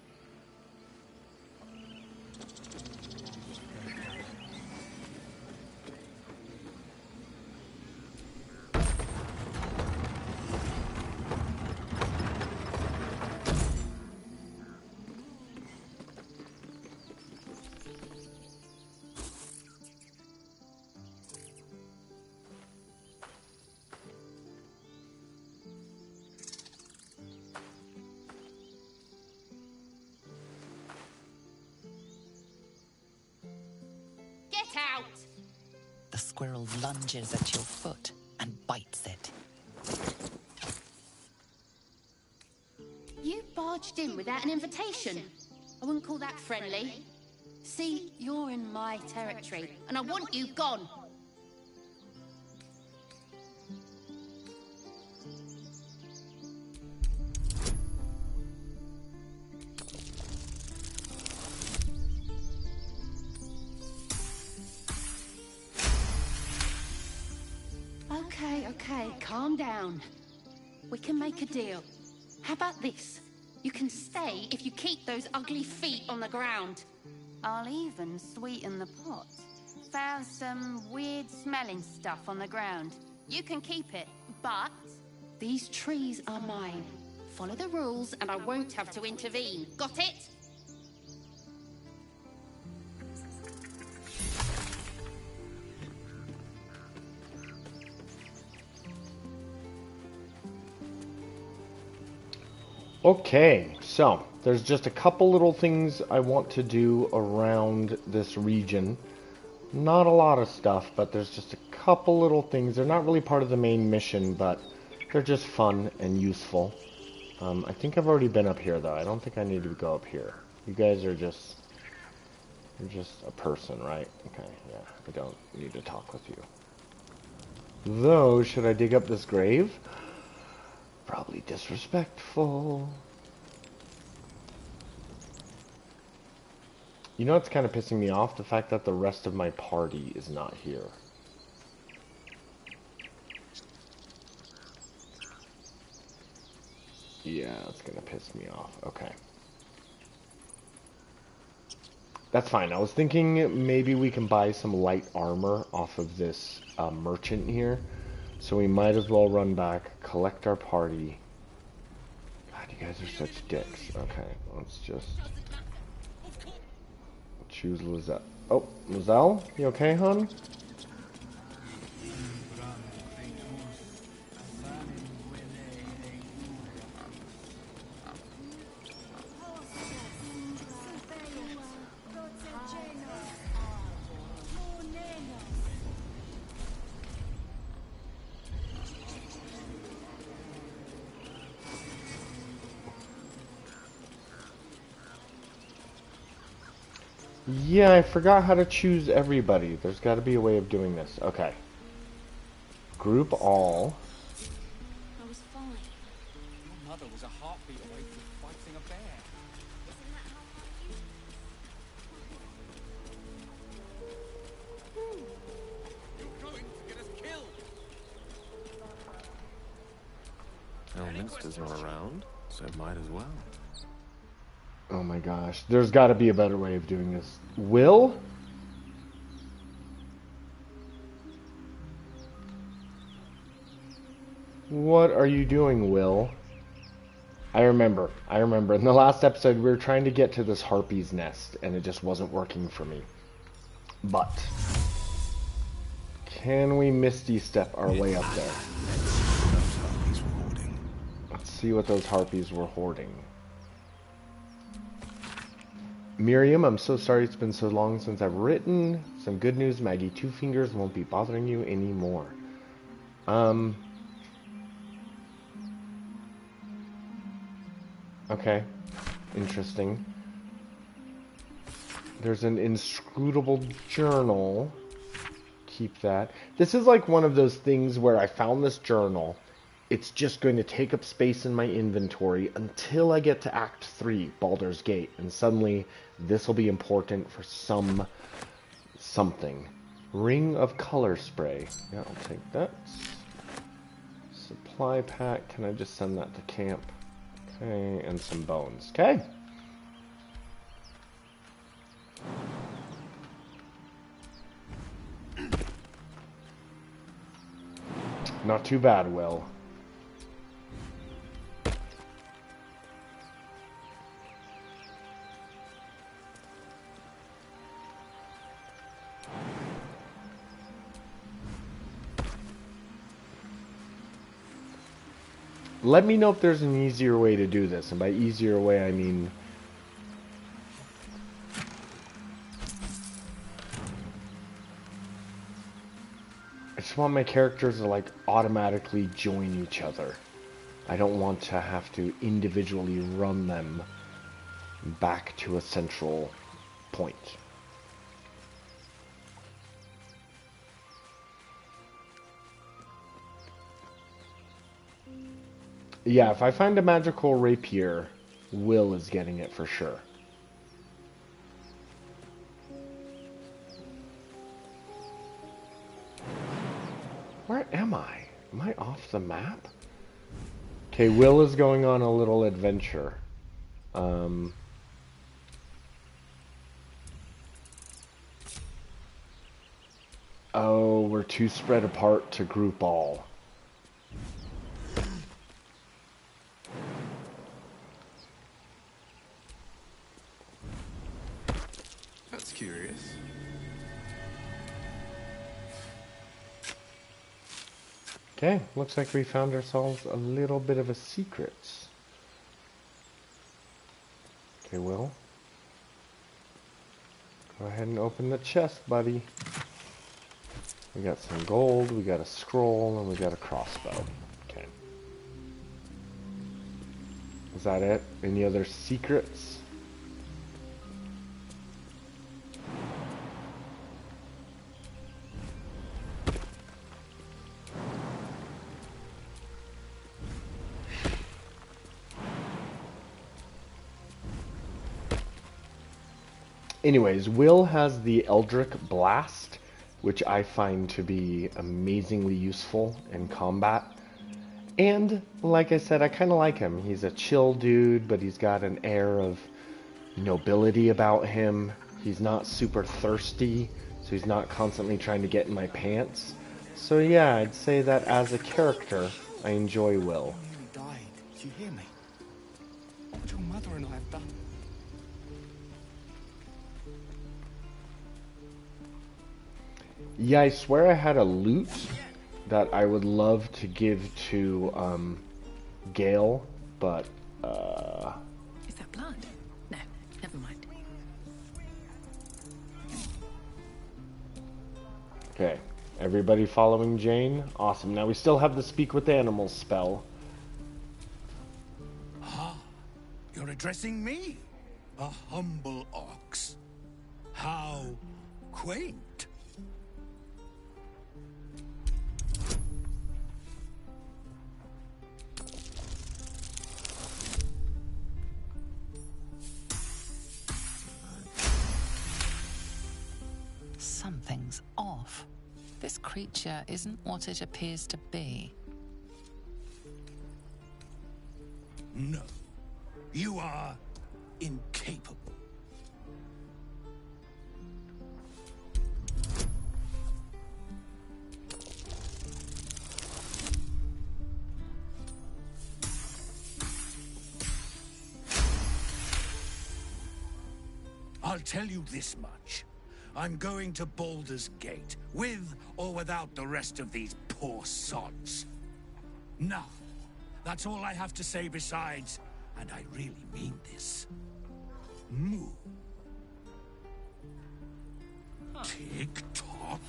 Get out! The squirrel lunges at your foot and bites it. You barged in without an invitation. I wouldn't call that friendly. See, you're in my territory, and I want you gone. Okay, calm down. We can make a deal. How about this? You can stay if you keep those ugly feet on the ground. I'll even sweeten the pot. Found some weird smelling stuff on the ground. You can keep it, but these trees are mine. Follow the rules and I won't have to intervene. Got it? Okay, so there's just a couple little things I want to do around this region. Not a lot of stuff, but there's just a couple little things. They're not really part of the main mission, but they're just fun and useful. I think I've already been up here, though. I don't think I need to go up here. You guys are just... You're just a person, right? Okay, yeah. I don't need to talk with you. Though, should I dig up this grave? Probably disrespectful. You know what's kind of pissing me off? The fact that the rest of my party is not here. Yeah, that's gonna piss me off. Okay. That's fine. I was thinking maybe we can buy some light armor off of this merchant here. So we might as well run back, collect our party. God, you guys are such dicks. Okay, let's just choose Lizelle. Oh, Lizelle? You okay, hon? Yeah, I forgot how to choose everybody. There's got to be a way of doing this. Okay. Group all. I was fine. Your mother was a heartbeat away from fighting a bear. Isn't that how You're going to get us killed. Elminster's not around, so might as well. Oh my gosh. There's got to be a better way of doing this. Will? What are you doing, Will? I remember. In the last episode, we were trying to get to this harpy's nest, and it just wasn't working for me. But can we Misty Step our way up there? Let's see what those harpies were hoarding. Miriam, I'm so sorry it's been so long since I've written. Some good news, Maggie Two Fingers won't be bothering you anymore. Okay. Interesting. There's an inscrutable journal. Keep that. This is like one of those things where I found this journal. It's just going to take up space in my inventory until I get to Act 3, Baldur's Gate. And suddenly, this will be important for something. Ring of Color Spray. Yeah, I'll take that. Supply pack. Can I just send that to camp? Okay, and some bones. Okay. Not too bad, Will. Let me know if there's an easier way to do this, and by easier way I mean I just want my characters to like automatically join each other. I don't want to have to individually run them back to a central point. Yeah, if I find a magical rapier, Will is getting it for sure. Where am I? Am I off the map? Okay, Will is going on a little adventure. Oh, we're too spread apart to group all. That's curious. Okay, looks like we found ourselves a little bit of a secret. Okay, Will. Go ahead and open the chest, buddy. We got some gold, we got a scroll, and we got a crossbow. Okay. Is that it? Any other secrets? Anyways, Will has the Eldritch Blast, which I find to be amazingly useful in combat. And, like I said, I kind of like him. He's a chill dude, but he's got an air of nobility about him. He's not super thirsty, so he's not constantly trying to get in my pants. So yeah, I'd say that as a character, I enjoy Will. I nearly died. Do you hear me? What would your mother and I have done? Yeah, I swear I had a loot that I would love to give to Gale, but Is that blood? No, never mind. okay. Everybody following Jane? Awesome. Now we still have the Speak with Animals spell. Ah, you're addressing me? A humble ox. How quaint. Something's off. This creature isn't what it appears to be. No. You are incapable. I'll tell you this much. I'm going to Baldur's Gate, with or without the rest of these poor sods. Now, that's all I have to say besides, and I really mean this. Moo. Tick-tock.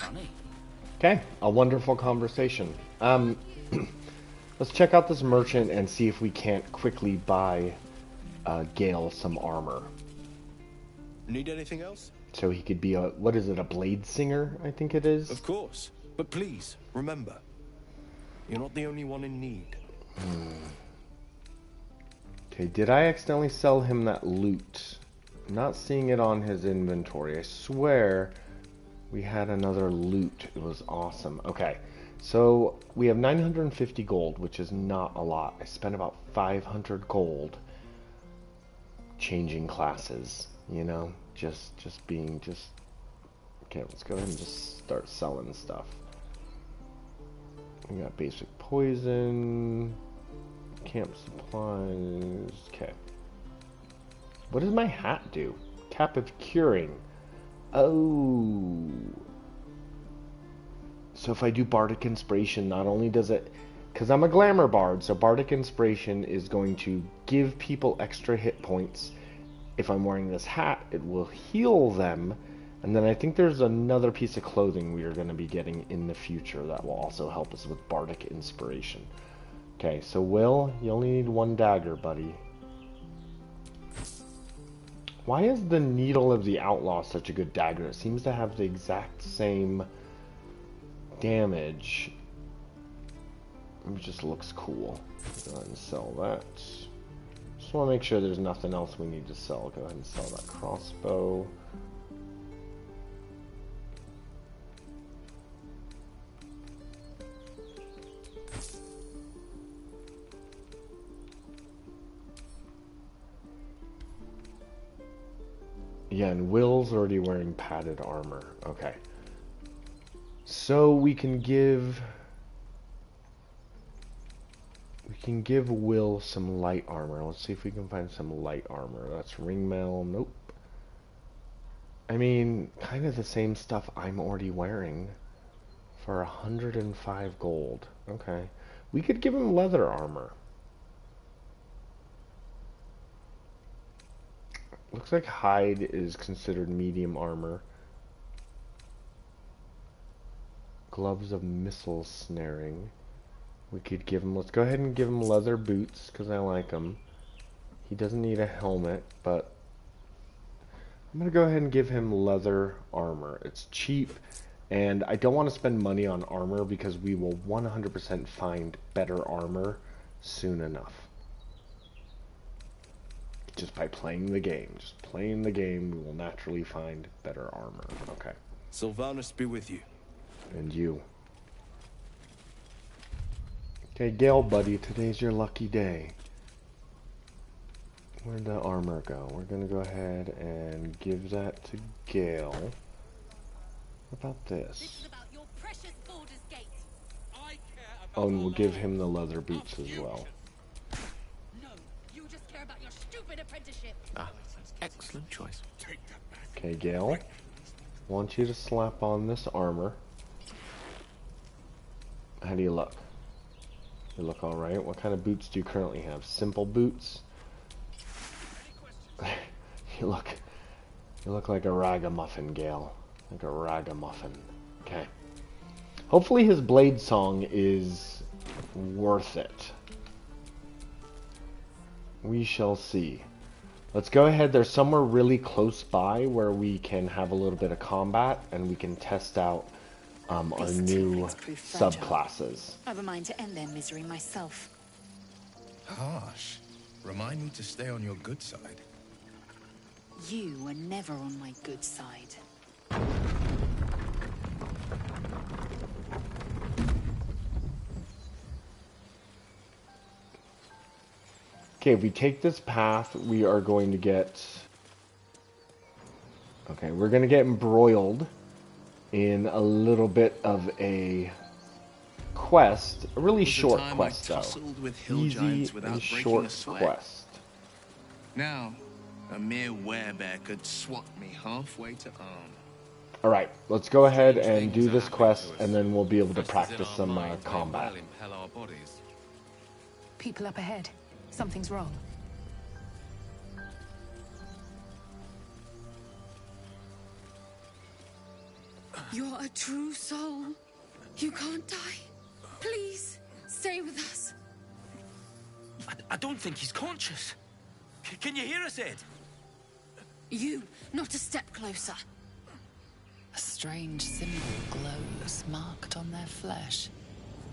Okay, a wonderful conversation. Let's check out this merchant and see if we can't quickly buy Gale some armor. Need anything else? So he could be a, what is it, a blade singer, I think it is? Of course. But please, remember, you're not the only one in need. Okay, did I accidentally sell him that loot? I'm not seeing it on his inventory. I swear we had another loot. It was awesome. Okay, so we have 950 gold, which is not a lot. I spent about 500 gold changing classes, you know? Just okay, let's go ahead and just start selling stuff. We got basic poison, camp supplies. Okay, what does my hat do? Cap of curing. Oh, so if I do bardic inspiration, not only does it, because I'm a glamour bard, so bardic inspiration is going to give people extra hit points. If I'm wearing this hat, it will heal them. And then I think there's another piece of clothing we are going to be getting in the future that will also help us with bardic inspiration. Okay, so Will, you only need one dagger, buddy. Why is the Needle of the Outlaw such a good dagger? It seems to have the exact same damage. It just looks cool. Go ahead and sell that. Just want to make sure there's nothing else we need to sell. Go ahead and sell that crossbow. Yeah, and Will's already wearing padded armor. Okay. So we can give Will some light armor. Let's see if we can find some light armor. That's ringmail. Nope. I mean, kind of the same stuff I'm already wearing for 105 gold. Okay. We could give him leather armor. Looks like hide is considered medium armor. Gloves of missile snaring. We could give him, let's go ahead and give him leather boots, because I like them. He doesn't need a helmet, but I'm going to go ahead and give him leather armor. It's cheap, and I don't want to spend money on armor, because we will 100% find better armor soon enough. Just by playing the game. Just playing the game, we will naturally find better armor. Okay. Sylvanus be with you. And you. Okay, Gale, buddy, today's your lucky day. Where'd the armor go? We're gonna go ahead and give that to Gale. What about this? Oh, and we'll give him the leather boots as well. No, you just care about your stupid apprenticeship. Ah, excellent choice. Okay, Gale. I want you to slap on this armor. How do you look? You look alright. What kind of boots do you currently have? Simple boots? You look like a ragamuffin, Gale. Like a ragamuffin. Okay. Hopefully his blade song is worth it. We shall see. Let's go ahead. There's somewhere really close by where we can have a little bit of combat and we can test out our new subclasses. I have a mind to end their misery myself. Harsh. Remind me to stay on your good side. You were never on my good side. Okay, if we take this path, we are going to get... Okay, we're going to get embroiled in a little bit of a quest. A really short quest, though. Easy and short quest. Now, a mere werebear could swat me halfway to arm. Alright, let's go ahead and do this quest, and then we'll be able to practice some combat. People up ahead. Something's wrong. You're a true soul. You can't die. Please, stay with us. I don't think he's conscious. Can you hear us, Ed? You, not a step closer. A strange symbol glows, marked on their flesh,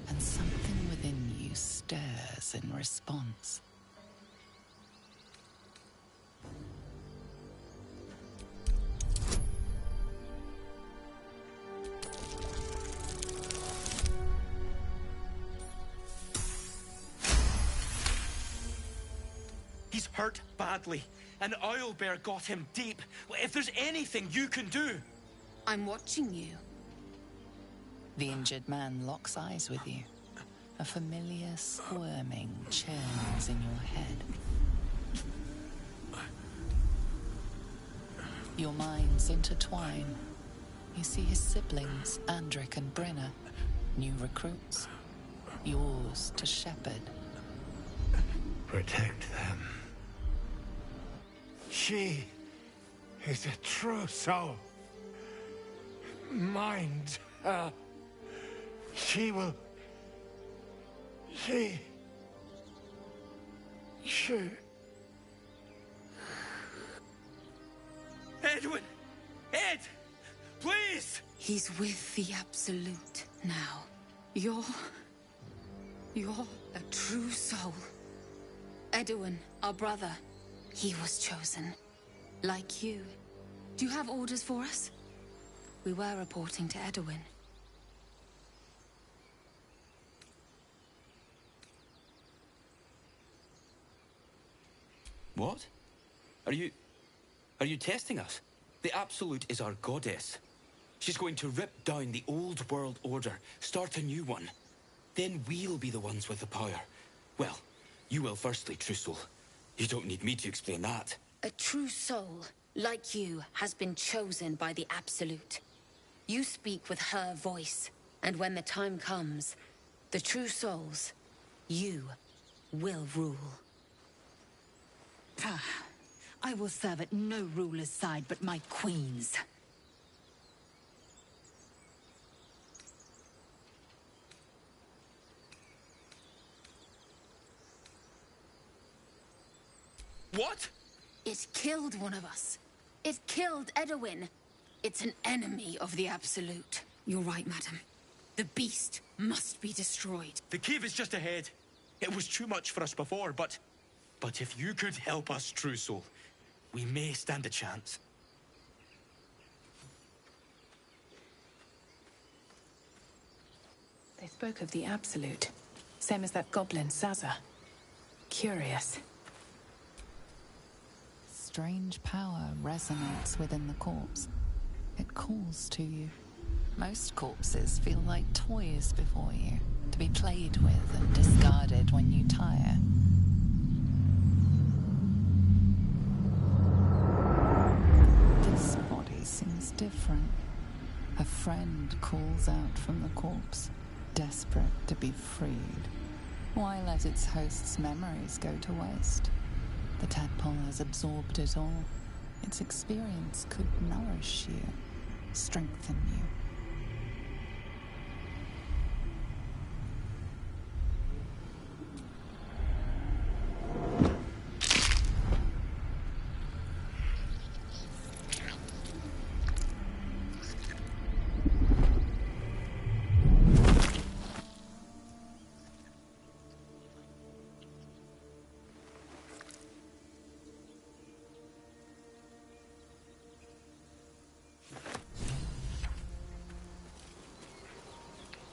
and something within you stirs in response. He's hurt badly. An owlbear got him deep. If there's anything you can do... I'm watching you. The injured man locks eyes with you. A familiar squirming churns in your head. Your minds intertwine. You see his siblings, Andric and Brenna, new recruits, yours to shepherd. Protect them. She is a true soul. Mind her. She will... She... Edwin! Ed! Please! He's with the Absolute now. You're a true soul. Edwin, our brother, he was chosen. Like you. Do you have orders for us? We were reporting to Edwin. What? Are you testing us? The Absolute is our goddess. She's going to rip down the old world order, start a new one. Then we'll be the ones with the power. Well, you will firstly, True Soul. You don't need me to explain that. A true soul, like you, has been chosen by the Absolute. You speak with her voice, and when the time comes, the true souls, you will rule. I will serve at no ruler's side but my queen's. What? It killed one of us. It killed Edwin. It's an enemy of the Absolute. You're right, madam. The beast must be destroyed. The cave is just ahead. It was too much for us before, but if you could help us, True Soul, we may stand a chance. They spoke of the Absolute. Same as that goblin, Zaza. Curious. Strange power resonates within the corpse. It calls to you. Most corpses feel like toys before you, to be played with and discarded when you tire. This body seems different. A friend calls out from the corpse, desperate to be freed. Why let its host's memories go to waste? The tadpole has absorbed it all. Its experience could nourish you, strengthen you.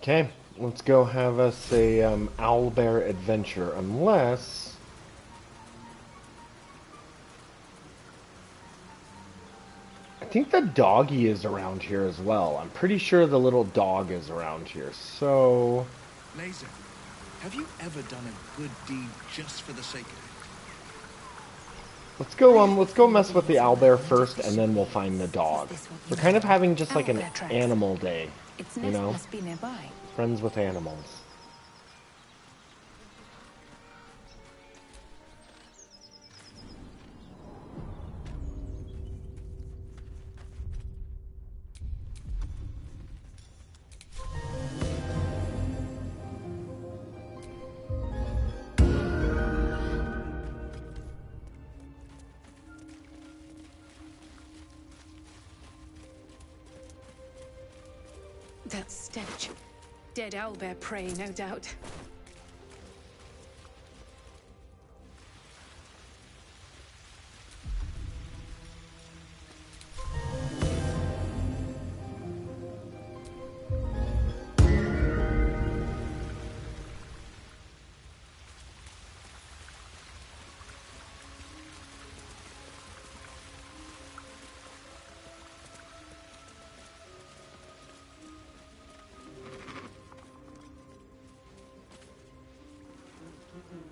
Okay, let's go have us a owlbear adventure, unless I think the doggy is around here as well. I'm pretty sure the little dog is around here. So... Laser, have you ever done a good deed just for the sake of it? let's go mess with the owlbear first, and then we'll find the dog. We're kind of having just like an animal day, you know? Must be nearby. Friends with animals. That stench. Dead owlbear prey, no doubt.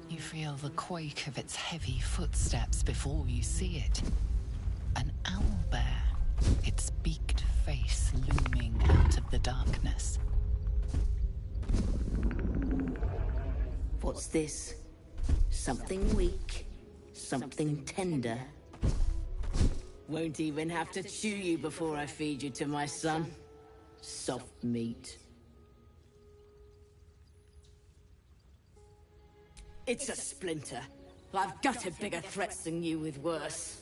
You feel the quake of its heavy footsteps before you see it. An owlbear, its beaked face looming out of the darkness. What's this? Something weak, something tender. Won't even have to chew you before I feed you to my son. Soft meat. It's a splinter. I've gutted bigger threats than you with worse.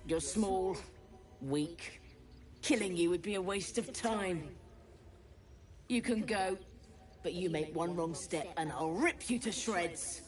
You're small, weak. Killing you would be a waste of time. You can go. But you make one wrong step and I'll rip you to shreds.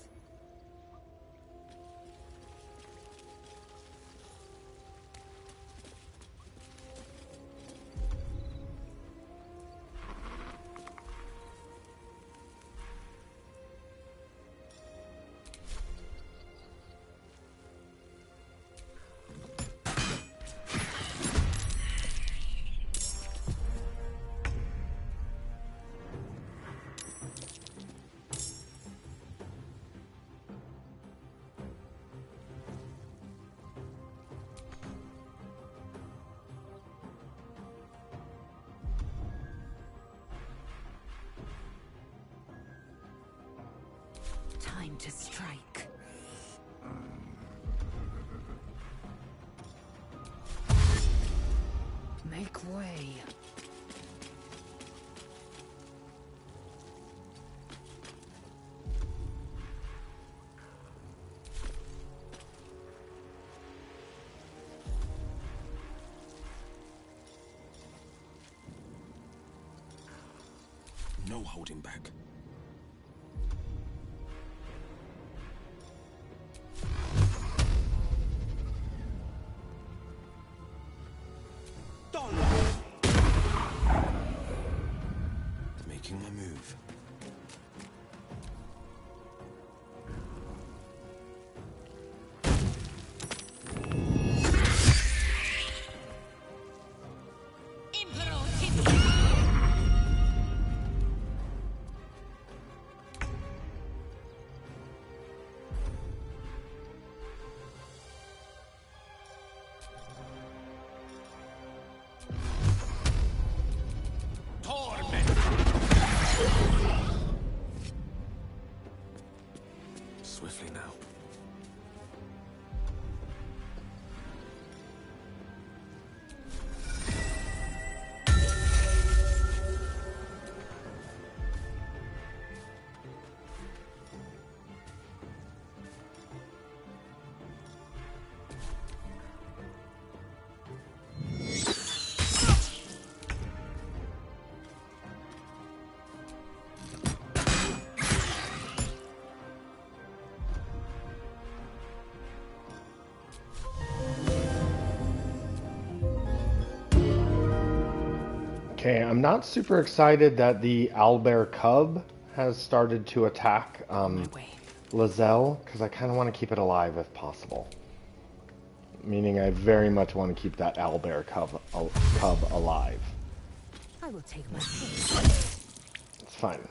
Time to strike. Make way. No holding back. Making my move. Okay, I'm not super excited that the owlbear cub has started to attack Lizelle, because I kind of want to keep it alive if possible. Meaning I very much want to keep that owlbear cub alive. I will take my place. It's fine.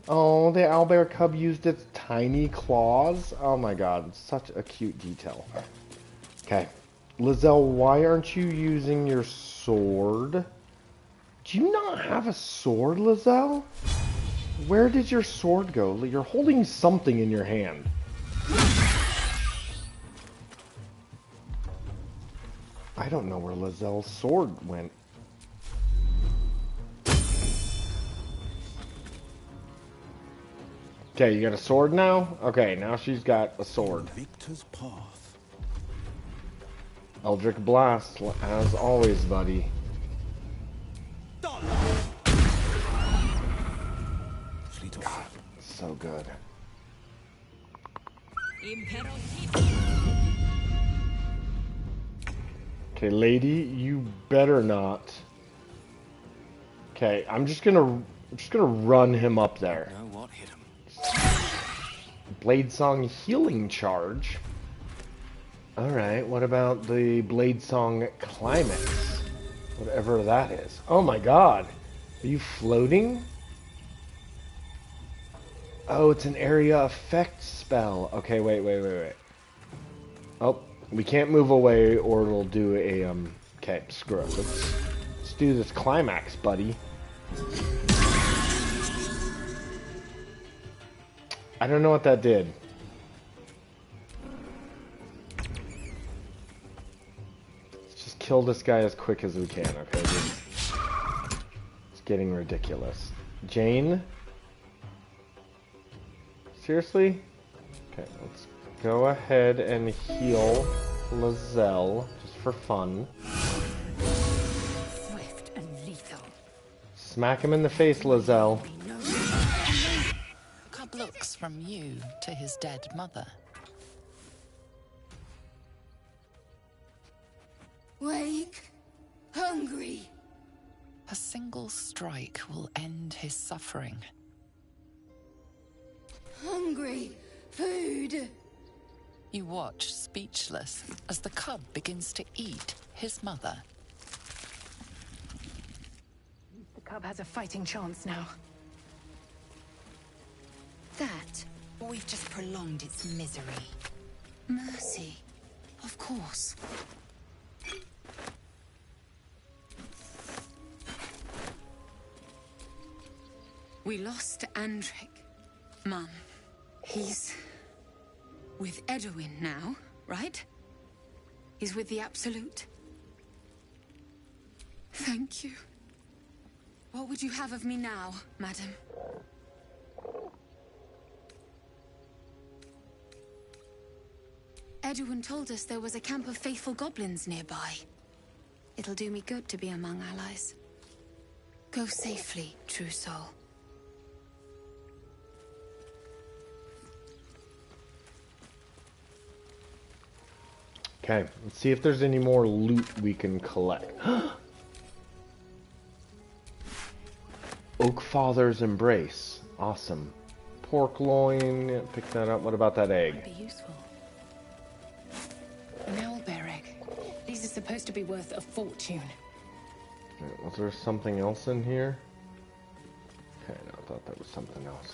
Oh, the owlbear cub used its tiny claws. Oh my god, such a cute detail. Okay. Lizelle, why aren't you using your sword? Do you not have a sword, Lizelle? Where did your sword go? You're holding something in your hand. I don't know where Lizelle's sword went. Okay, you got a sword now? Okay, now she's got a sword. Victor's path. Eldritch Blast, as always, buddy. God, so good. Okay, lady, you better not. Okay, I'm just gonna run him up there. Know what hit him? Blade Song Healing Charge. Alright, what about the Blade Song Climax? Whatever that is. Oh my god! Are you floating? Oh, it's an area effect spell. Okay, wait. Oh, we can't move away or it'll do a, okay, screw it. Let's do this climax, buddy. I don't know what that did. Let's just kill this guy as quick as we can, okay? It's getting ridiculous. Jane? Seriously? Okay, let's go ahead and heal Lizelle, just for fun. Swift and lethal. Smack him in the face, Lizelle. Cub looks from you to his dead mother. Wake. Hungry. A single strike will end his suffering. Hungry. Food. You watch, speechless, as the cub begins to eat his mother. The cub has a fighting chance now. That, or we've just prolonged its misery. Mercy, of course. We lost Andric. Mum, he's with Edwin now, right? He's with the Absolute. Thank you. What would you have of me now, madam? Edwin told us there was a camp of faithful goblins nearby. It'll do me good to be among allies. Go safely, true soul. Okay, let's see if there's any more loot we can collect. Oakfather's Embrace. Awesome. Pork loin, pick that up. What about that egg? Might be useful. An owlbear egg. These are supposed to be worth a fortune. Was there something else in here? Okay, no, I thought that was something else.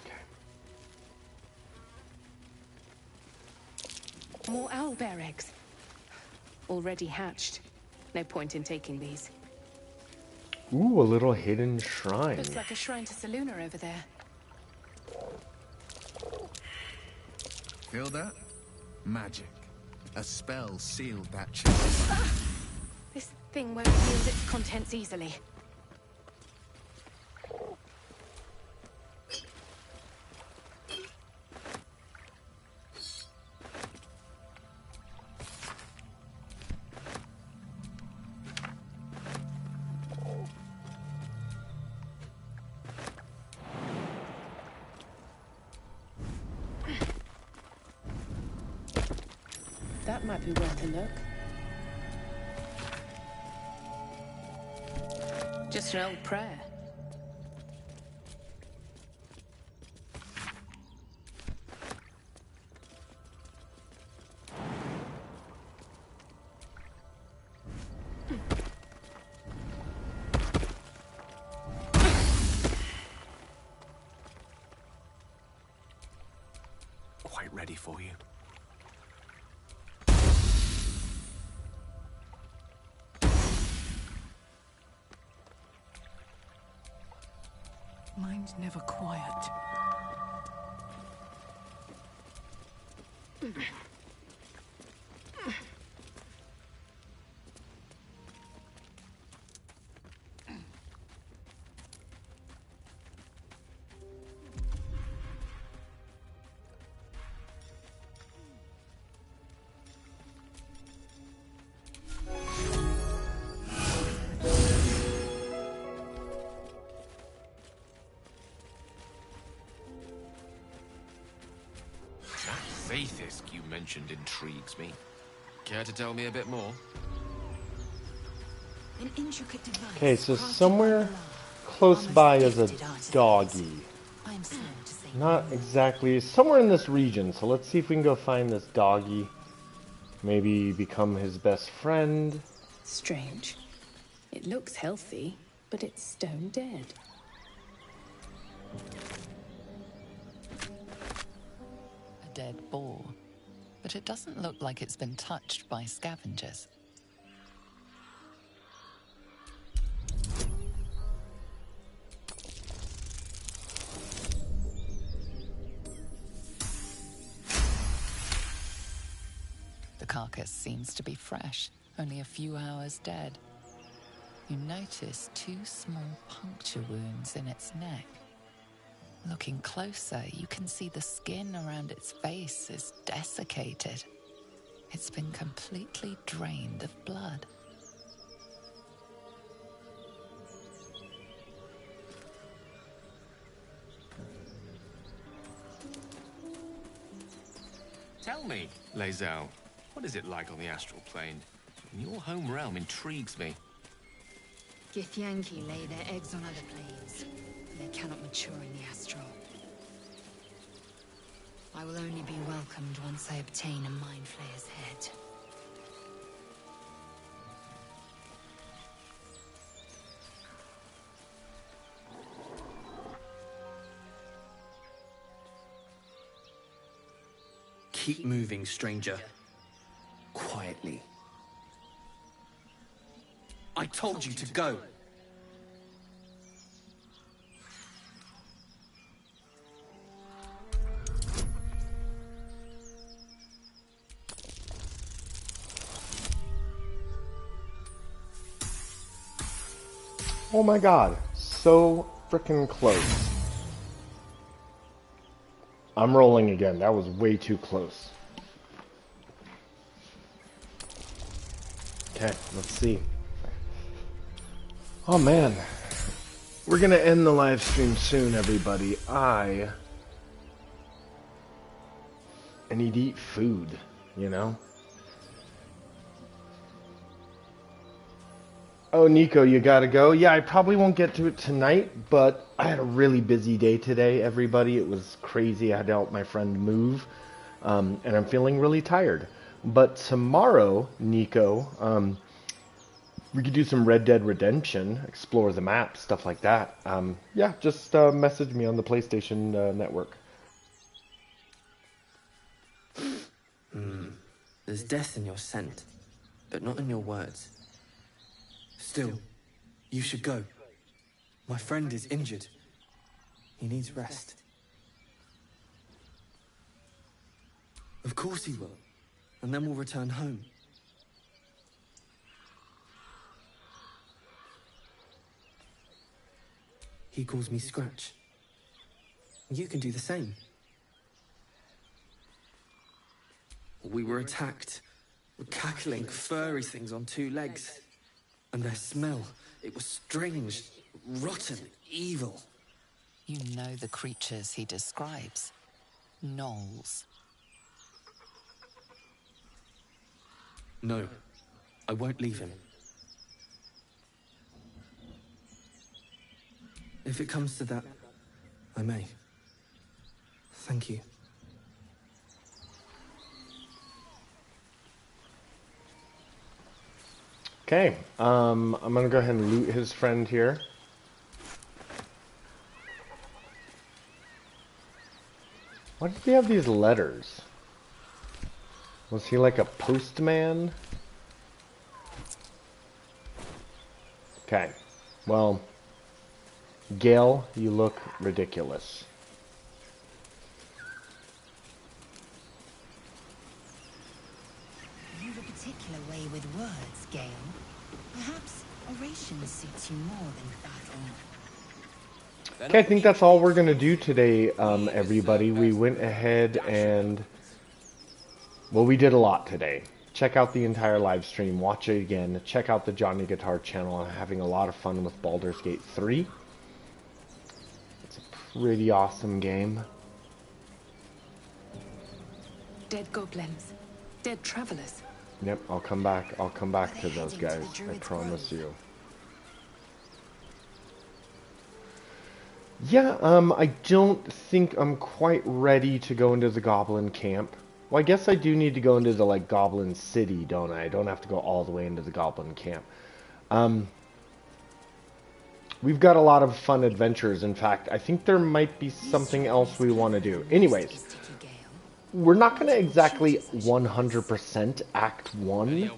Okay. More owlbear eggs. Already hatched. No point in taking these. Ooh, a little hidden shrine. Looks like a shrine to Seluna over there. Feel that? Magic. A spell sealed that chest. This thing won't yield its contents easily. That might be worth a look. Just Just an old prayer. Quite ready for you. Mine's never quiet. Faithisk you mentioned intrigues me. Care to tell me a bit more? An intricate device. Okay, so somewhere close by is a doggy. I'm slow to say. Not exactly. Somewhere in this region. So let's see if we can go find this doggy. Maybe become his best friend. Strange. It looks healthy, but it's stone dead. A dead boar. But it doesn't look like it's been touched by scavengers. The carcass seems to be fresh, only a few hours dead. You notice 2 small puncture wounds in its neck. Looking closer, you can see the skin around its face is desiccated. It's been completely drained of blood. Tell me, Lae'zel, what is it like on the astral plane? Your home realm intrigues me. Githyanki lay their eggs on other planes. They cannot mature in the astral. I will only be welcomed once I obtain a Mind Flayer's head. Keep moving, stranger. Quietly. I told you to go. Oh my god, so freaking close. I'm rolling again, that was way too close. Okay, let's see. Oh man, we're gonna end the live stream soon, everybody. I need to eat food, you know? Oh, Nico, you gotta go? Yeah, I probably won't get to it tonight, but I had a really busy day today, everybody. It was crazy. I had to help my friend move, and I'm feeling really tired. But tomorrow, Nico, we could do some Red Dead Redemption, explore the map, stuff like that. Yeah, just message me on the PlayStation Network. There's death in your scent, but not in your words. Still, you should go. My friend is injured. He needs rest. Of course he will. And then we'll return home. He calls me Scratch. You can do the same. We were attacked. Cackling, furry things on 2 legs. And their smell, it was strange, rotten, evil. You know the creatures he describes. Gnolls. No, I won't leave him. If it comes to that, I may. Thank you. Okay, I'm gonna go ahead and loot his friend here. Why did he have these letters? Was he like a postman? Okay, well, Gale, you look ridiculous. You've a particular way with words, Gale. Perhaps oration suits you more than battle. Okay, I think that's all we're gonna do today, everybody. We went ahead and... well, we did a lot today. Check out the entire live stream, watch it again, check out the Johnny Guitar channel. I'm having a lot of fun with Baldur's Gate 3. It's a pretty awesome game. Dead goblins. Dead travelers. Yep, I'll come back to those guys, I promise you. Yeah, I don't think I'm quite ready to go into the goblin camp. Well, I guess I do need to go into the, like, goblin city, don't I? I don't have to go all the way into the goblin camp. We've got a lot of fun adventures. In fact, I think there might be something else we want to do. Anyways, we're not going to exactly 100% Act 1,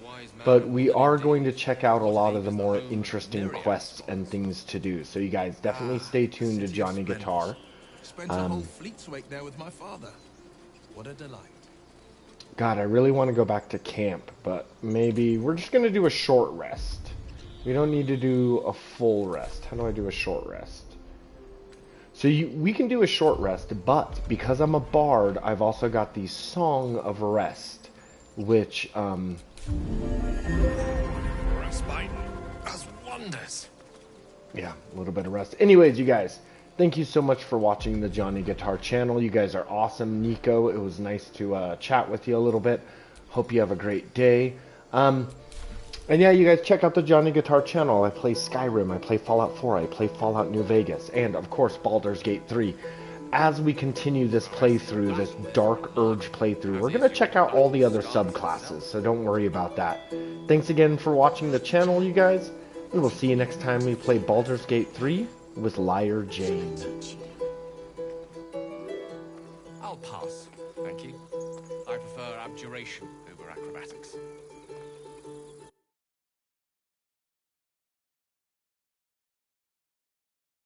but we are going to check out a lot of the more interesting quests and things to do. So you guys definitely stay tuned to Johnny Guitar. Spent a whole fleet's wake there with my father. What a delight. God, I really want to go back to camp, but maybe we're just going to do a short rest. We don't need to do a full rest. How do I do a short rest? So we can do a short rest, but because I'm a bard, I've also got the Song of Rest, which, Respite does wonders. yeah, a little bit of rest. Anyways, you guys, thank you so much for watching the Johnny Guitar channel. You guys are awesome. Nico, it was nice to chat with you a little bit. Hope you have a great day. And yeah, you guys check out the Johnny Guitar channel. I play Skyrim, I play Fallout 4, I play Fallout New Vegas, and of course Baldur's Gate 3. As we continue this playthrough, this Dark Urge playthrough, we're going to check out all the other subclasses, so don't worry about that. Thanks again for watching the channel, you guys, and we'll see you next time we play Baldur's Gate 3 with Lyre Jane. I'll pass, thank you. I prefer abjuration over acrobatics.